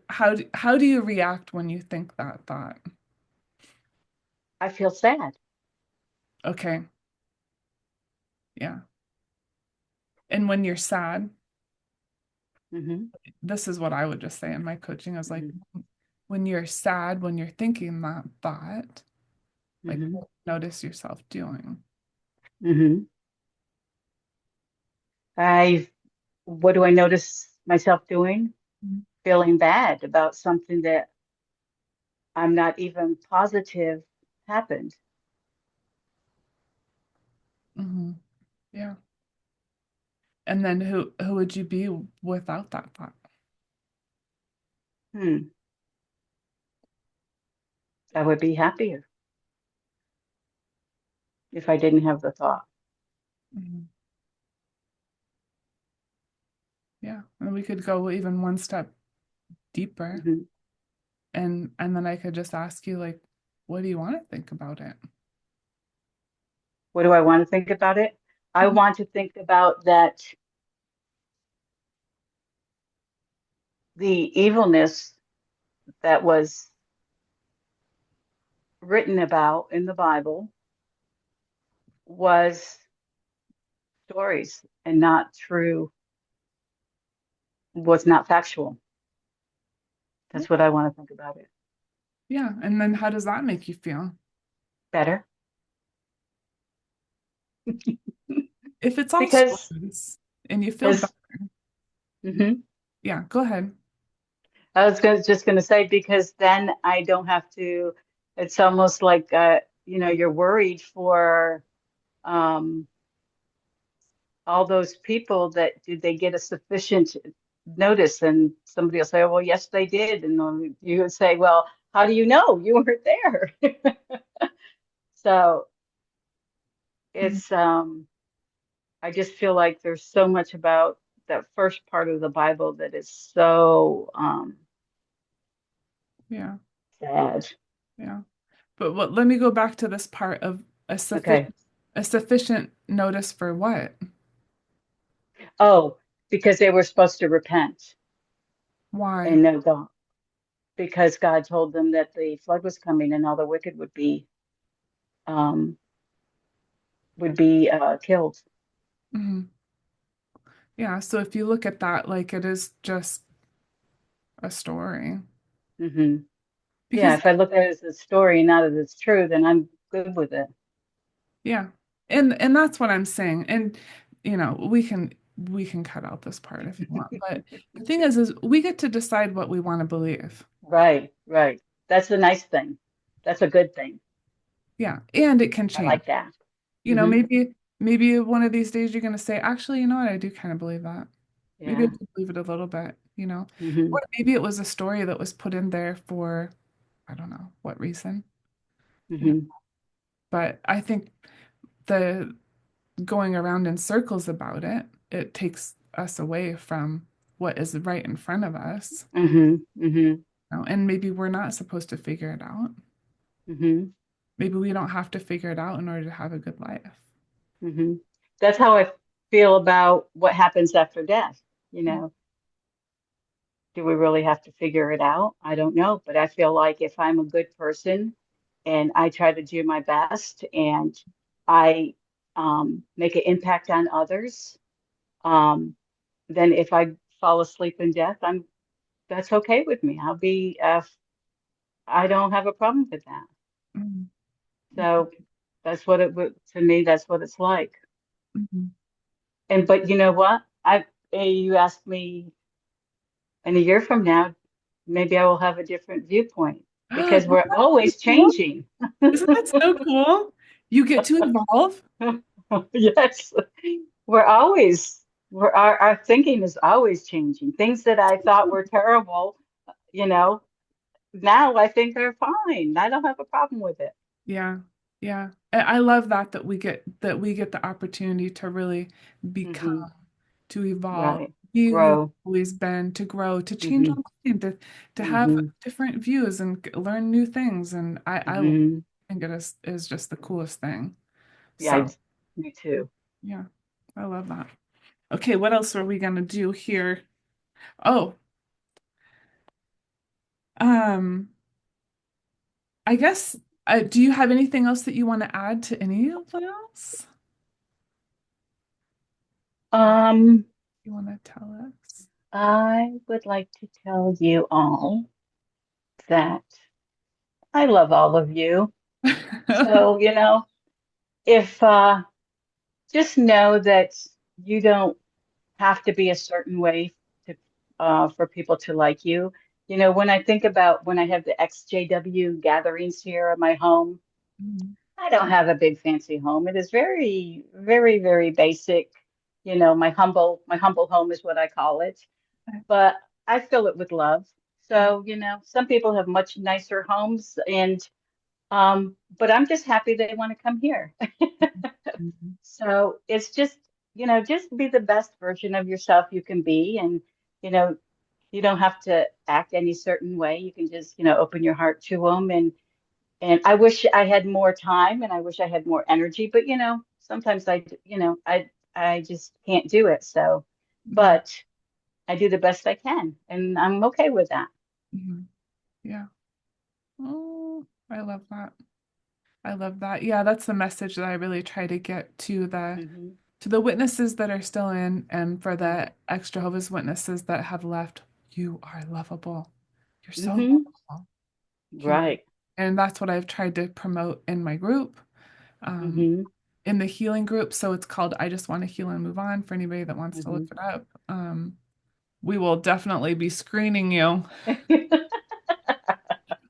[SPEAKER 1] do you react when you think that thought?
[SPEAKER 2] I feel sad.
[SPEAKER 1] Okay, yeah. And when you're sad,
[SPEAKER 2] Hmm.
[SPEAKER 1] this is what I would just say in my coaching. I was like,
[SPEAKER 2] Hmm.
[SPEAKER 1] when you're sad, when you're thinking that thought, like
[SPEAKER 2] Hmm.
[SPEAKER 1] notice yourself doing.
[SPEAKER 2] Hmm. I, what do I notice myself doing? Feeling bad about something that I'm not even positive happened.
[SPEAKER 1] Hmm. Yeah. And then who would you be without that thought?
[SPEAKER 2] Hmm. I would be happier if I didn't have the thought.
[SPEAKER 1] Mhm. Yeah. And we could go even one step deeper.
[SPEAKER 2] Hmm.
[SPEAKER 1] And then I could just ask you like, what do you want to think about it?
[SPEAKER 2] What do I want to think about it? I
[SPEAKER 1] Mhm.
[SPEAKER 2] want to think about that the evilness that was written about in the Bible was stories and not true, was not factual.
[SPEAKER 1] Yeah.
[SPEAKER 2] That's what I want to think about it
[SPEAKER 1] Yeah. And then how does that make you feel?
[SPEAKER 2] better.
[SPEAKER 1] If it's all
[SPEAKER 2] Because
[SPEAKER 1] stories and you feel better,
[SPEAKER 2] as mhm.
[SPEAKER 1] yeah, go ahead.
[SPEAKER 2] Just going to say, because then I don't have to, it's almost like, you're worried for um, all those people that did they get a sufficient notice? And somebody will say, oh, well, yes, they did. And then you would say, well, how do you know you weren't there? So
[SPEAKER 1] Mhm.
[SPEAKER 2] it's, I just feel like there's so much about that first part of the Bible that is so
[SPEAKER 1] Yeah.
[SPEAKER 2] sad.
[SPEAKER 1] Yeah. But let me go back to this part of
[SPEAKER 2] Okay.
[SPEAKER 1] a sufficient notice for what?
[SPEAKER 2] Oh, because they were supposed to repent
[SPEAKER 1] Why?
[SPEAKER 2] and know God, because God told them that the flood was coming and all the wicked um, would be killed.
[SPEAKER 1] Hmm. Yeah. So if you look at that, like it is just a story.
[SPEAKER 2] Hmm. Yeah,
[SPEAKER 1] Because
[SPEAKER 2] if I look at it as a story, not as it's true, then I'm good with it.
[SPEAKER 1] yeah. And that's what I'm saying. And we can cut out this part if you want. But the thing is we get to decide what we want to believe.
[SPEAKER 2] Right, right. That's the nice thing. That's a good thing.
[SPEAKER 1] Yeah. And it can
[SPEAKER 2] I
[SPEAKER 1] change.
[SPEAKER 2] like that.
[SPEAKER 1] You know,
[SPEAKER 2] Hmm.
[SPEAKER 1] maybe one of these days you're going to say, actually, you know what? I do kind of believe that. Maybe I
[SPEAKER 2] Yeah.
[SPEAKER 1] do believe it a little bit, you know.
[SPEAKER 2] Hmm.
[SPEAKER 1] Or maybe it was a story that was put in there for, I don't know what reason, you know.
[SPEAKER 2] Hmm.
[SPEAKER 1] But I think the going around in circles about it, it takes us away from what is right in front of us.
[SPEAKER 2] Hmm. Hmm.
[SPEAKER 1] You know? And maybe we're not supposed to figure it out.
[SPEAKER 2] Hmm.
[SPEAKER 1] Maybe we don't have to figure it out in order to have a good life.
[SPEAKER 2] Hmm. That's how I feel about what happens after death. You know, do we really have to figure it out? I don't know, but I feel like if I'm a good person and I try to do my best and I make an impact on others, um, then if I fall asleep in death, I'm that's okay with me. I don't have a problem with that.
[SPEAKER 1] Mhm.
[SPEAKER 2] So that's what it would to me. That's what it's like.
[SPEAKER 1] Mhm.
[SPEAKER 2] And but you know what? You asked me in a year from now, maybe I will have a different viewpoint because
[SPEAKER 1] Isn't
[SPEAKER 2] we're
[SPEAKER 1] that so
[SPEAKER 2] always
[SPEAKER 1] cool?
[SPEAKER 2] changing.
[SPEAKER 1] Isn't that so cool? You get to evolve.
[SPEAKER 2] Yes, we're always our thinking is always changing. Things that I thought were terrible, you know, now I think they're fine. I don't have a problem with it.
[SPEAKER 1] Yeah. Yeah. I love that we get the opportunity to really become,
[SPEAKER 2] Hmm.
[SPEAKER 1] to evolve,
[SPEAKER 2] Right.
[SPEAKER 1] be who we've
[SPEAKER 2] Grow.
[SPEAKER 1] always been, to grow, to change our
[SPEAKER 2] Hmm.
[SPEAKER 1] mind, to have
[SPEAKER 2] Hmm.
[SPEAKER 1] different views and learn new things. And I
[SPEAKER 2] Hmm.
[SPEAKER 1] think is just the coolest thing.
[SPEAKER 2] Yeah,
[SPEAKER 1] So
[SPEAKER 2] me too.
[SPEAKER 1] yeah, I love that. Okay, what else are we gonna do here? Oh, um, I guess do you have anything else that you want to add to any of else?
[SPEAKER 2] Um,
[SPEAKER 1] You want to tell us?
[SPEAKER 2] I would like to tell you all that I love all of you. So, you know, if just know that you don't have to be a certain way to for people to like you. You know, when I think about when I have the XJW gatherings here at my home,
[SPEAKER 1] Mhm.
[SPEAKER 2] I don't have a big fancy home. It is very, very, very basic. You know, my humble home is what I call it, but I fill it with love. So, you know, some people have much nicer homes and but I'm just happy they want to come here.
[SPEAKER 1] Mhm.
[SPEAKER 2] So it's just, you know, just be the best version of yourself you can be. And, you know, you don't have to act any certain way. You can just, you know, open your heart to them. And I wish I had more time and I wish I had more energy, but, you know, sometimes I just can't do it. So,
[SPEAKER 1] Yeah.
[SPEAKER 2] but I do the best I can and I'm okay with that.
[SPEAKER 1] Mhm. Yeah. Oh, I love that. I love that. Yeah, that's the message that I really try to get
[SPEAKER 2] Hmm.
[SPEAKER 1] to the witnesses that are still in and for
[SPEAKER 2] Hmm.
[SPEAKER 1] the ex-Jehovah's Witnesses that have left. You are lovable. You're so
[SPEAKER 2] Hmm.
[SPEAKER 1] lovable. You know,
[SPEAKER 2] Right.
[SPEAKER 1] and that's what I've tried to promote in my group, um,
[SPEAKER 2] Hmm.
[SPEAKER 1] in the healing group. So it's called I Just Want to Heal and Move On for anybody that wants to look
[SPEAKER 2] Hmm.
[SPEAKER 1] it up. We will definitely be screening you.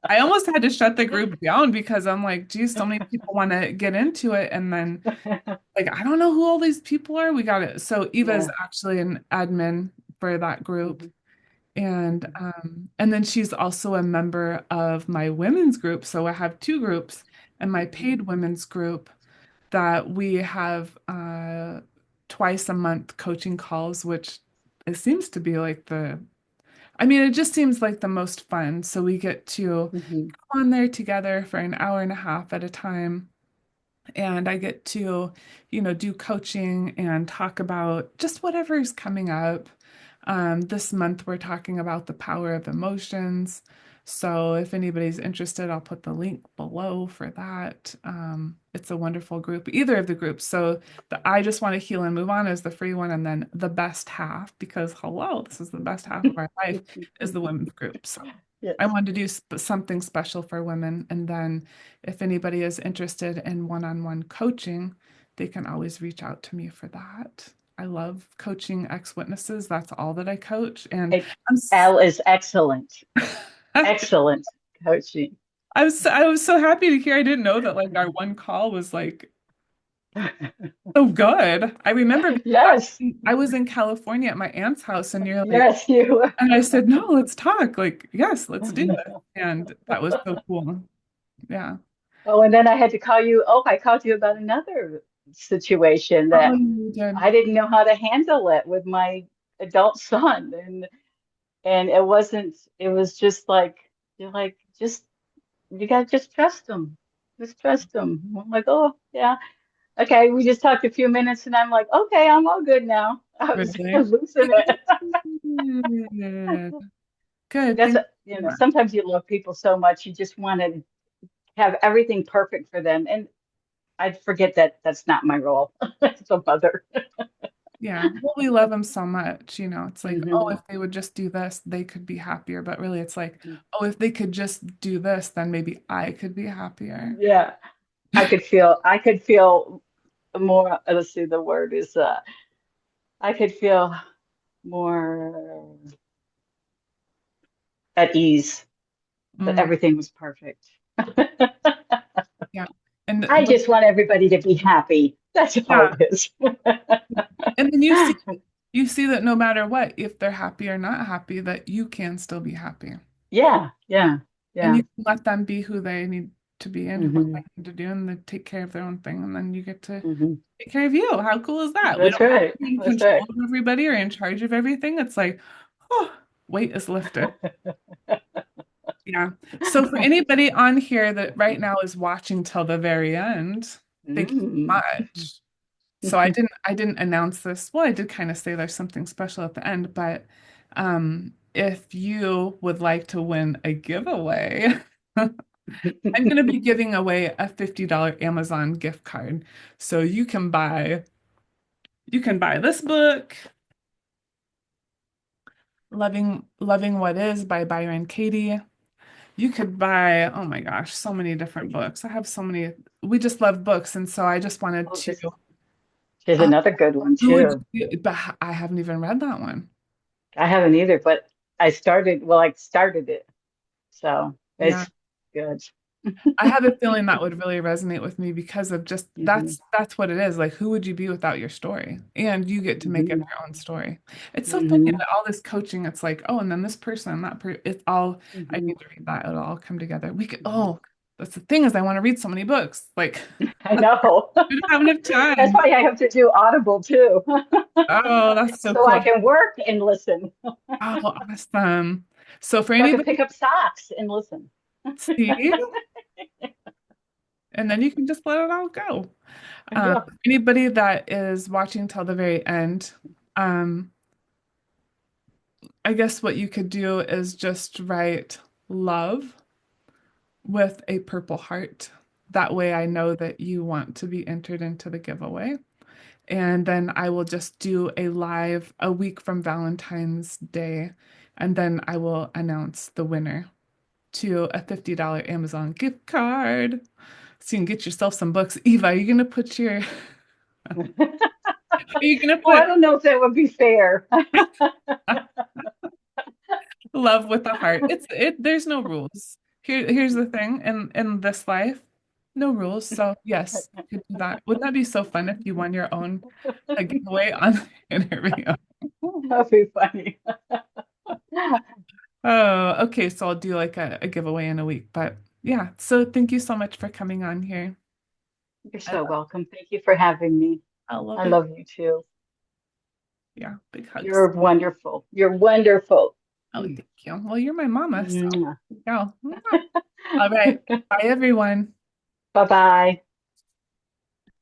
[SPEAKER 1] I almost had to shut the group down because I'm like, geez, so many people want to get into it. And then, like, I don't know who all these people are. We got it. So Eva is
[SPEAKER 2] Yeah.
[SPEAKER 1] actually an admin for that group.
[SPEAKER 2] Hmm.
[SPEAKER 1] And then she's also a member of my women's group. So I have two groups and my
[SPEAKER 2] Hmm.
[SPEAKER 1] paid women's group that we have twice a month coaching calls, which it seems to be like I mean, it just seems like the most fun. So we get to
[SPEAKER 2] Hmm.
[SPEAKER 1] go on there together for an hour and a half at a time. And I get to, do coaching and talk about just whatever is coming up. This month, we're talking about the power of emotions. So if anybody's interested, I'll put the link below for that. It's a wonderful group, either of the groups. So the I Just Want to Heal and Move On is the free one, and then the best half, because hello, this is the best half of our life, is the women's group. So I
[SPEAKER 2] Yes.
[SPEAKER 1] wanted to do something special for women. And then if anybody is interested in one-on-one coaching, they can always reach out to me for that. I love coaching ex-witnesses. That's all that I coach. And
[SPEAKER 2] It,
[SPEAKER 1] I'm
[SPEAKER 2] Elle is excellent. Excellent coaching.
[SPEAKER 1] I was so happy to hear. I didn't know that like our one call was like so good. I remember
[SPEAKER 2] Yes,
[SPEAKER 1] I was in California at my aunt's house and you're like,
[SPEAKER 2] yes, you.
[SPEAKER 1] and I said, no, let's talk. Like, yes, let's do this. And that was so cool. Yeah.
[SPEAKER 2] Oh, and then I had to call you. Oh, I called you about another situation
[SPEAKER 1] Oh,
[SPEAKER 2] that
[SPEAKER 1] you did.
[SPEAKER 2] I didn't know how to handle it with my adult son, and it wasn't. It was just like you're like just you gotta just trust him. Just trust him. I'm like, oh yeah, okay. We just talked a few minutes, and I'm like, okay, I'm all good now. I was
[SPEAKER 1] Really?
[SPEAKER 2] losing it.
[SPEAKER 1] Good. Good.
[SPEAKER 2] That's
[SPEAKER 1] Thank you so much.
[SPEAKER 2] sometimes you love people so much you just want to have everything perfect for them, and I forget that that's not my role as a mother.
[SPEAKER 1] Yeah. Well, we love them so much. You know, it's like, oh,
[SPEAKER 2] Hmm.
[SPEAKER 1] if they would just do this, they could be happier. But really, it's like, oh, if they could just do this, then maybe I could be happier.
[SPEAKER 2] Yeah, I could feel more, let's see, the word is, I could feel more at ease that
[SPEAKER 1] Mm,
[SPEAKER 2] everything was perfect.
[SPEAKER 1] yeah. And
[SPEAKER 2] I
[SPEAKER 1] but
[SPEAKER 2] just want everybody to be happy. That's all
[SPEAKER 1] yeah.
[SPEAKER 2] it is.
[SPEAKER 1] And then you see that no matter what, if they're happy or not happy, that you can still be happy.
[SPEAKER 2] Yeah, yeah,
[SPEAKER 1] And
[SPEAKER 2] yeah.
[SPEAKER 1] you can let them be who they need to be and what
[SPEAKER 2] Hmm.
[SPEAKER 1] they need to do and they take care of their own thing. And then you get to
[SPEAKER 2] Hmm.
[SPEAKER 1] take care of you. How cool is that? We
[SPEAKER 2] That's
[SPEAKER 1] don't have
[SPEAKER 2] right.
[SPEAKER 1] to be in
[SPEAKER 2] That's
[SPEAKER 1] control
[SPEAKER 2] right.
[SPEAKER 1] of everybody or in charge of everything. It's like, oh, weight is lifted. Yeah. So for anybody on here that right now is watching till the very end, thank you so
[SPEAKER 2] Mm.
[SPEAKER 1] much. So I didn't announce this. Well, I did kind of say there's something special at the end, but if you would like to win a giveaway, I'm going to be giving away a $50 Amazon gift card. So you can buy this book, Loving What Is by Byron Katie. You could buy, oh my gosh, so many different books. I have so many. We just love books, and so I just wanted
[SPEAKER 2] Oh,
[SPEAKER 1] to.
[SPEAKER 2] there's
[SPEAKER 1] Oh,
[SPEAKER 2] another good one
[SPEAKER 1] ooh,
[SPEAKER 2] too.
[SPEAKER 1] but I haven't even read that one.
[SPEAKER 2] I haven't either, but I started it. So
[SPEAKER 1] Yeah.
[SPEAKER 2] it's good.
[SPEAKER 1] I have a feeling that would really resonate with me because of just
[SPEAKER 2] Hmm.
[SPEAKER 1] that's what it is. Like, who would you be without your story? And you get to make it
[SPEAKER 2] Hmm.
[SPEAKER 1] your own story. It's so funny
[SPEAKER 2] Hmm.
[SPEAKER 1] that all this coaching, it's like, oh, and then this person, that per it's all I
[SPEAKER 2] Hmm.
[SPEAKER 1] need to read that. It'll all come together. That's the thing is I want to read so many books. Like,
[SPEAKER 2] I know.
[SPEAKER 1] we don't have enough
[SPEAKER 2] That's
[SPEAKER 1] time.
[SPEAKER 2] why I have to do Audible too,
[SPEAKER 1] Oh, that's so
[SPEAKER 2] so I
[SPEAKER 1] cool.
[SPEAKER 2] can work and listen.
[SPEAKER 1] Oh, awesome. So for
[SPEAKER 2] So I can pick
[SPEAKER 1] anybody,
[SPEAKER 2] up socks and listen.
[SPEAKER 1] see, and then you can just let it all go.
[SPEAKER 2] Yeah.
[SPEAKER 1] Anybody that is watching till the very end, um, I guess what you could do is just write love with a purple heart. That way I know that you want to be entered into the giveaway. And then I will just do a live a week from Valentine's Day. And then I will announce the winner to a $50 Amazon gift card. So you can get yourself some books. Eva, are you gonna put your are you gonna
[SPEAKER 2] Oh, I
[SPEAKER 1] put
[SPEAKER 2] don't know if that would be fair.
[SPEAKER 1] love with a heart? There's no rules. Here's the thing, in this life, no rules. So yes, you could do that. Wouldn't that be so fun if you won your own giveaway on the interview?
[SPEAKER 2] That'd be funny.
[SPEAKER 1] Oh, okay. So I'll do like a giveaway in a week. But yeah, so thank you so much for coming on here.
[SPEAKER 2] You're so welcome. Thank you for having me.
[SPEAKER 1] I love
[SPEAKER 2] I
[SPEAKER 1] it.
[SPEAKER 2] love you too.
[SPEAKER 1] Yeah, big hugs.
[SPEAKER 2] You're wonderful. You're wonderful.
[SPEAKER 1] Oh, thank you. Well, you're my mama, so
[SPEAKER 2] Bye
[SPEAKER 1] yeah. All right. Bye, everyone.
[SPEAKER 2] bye.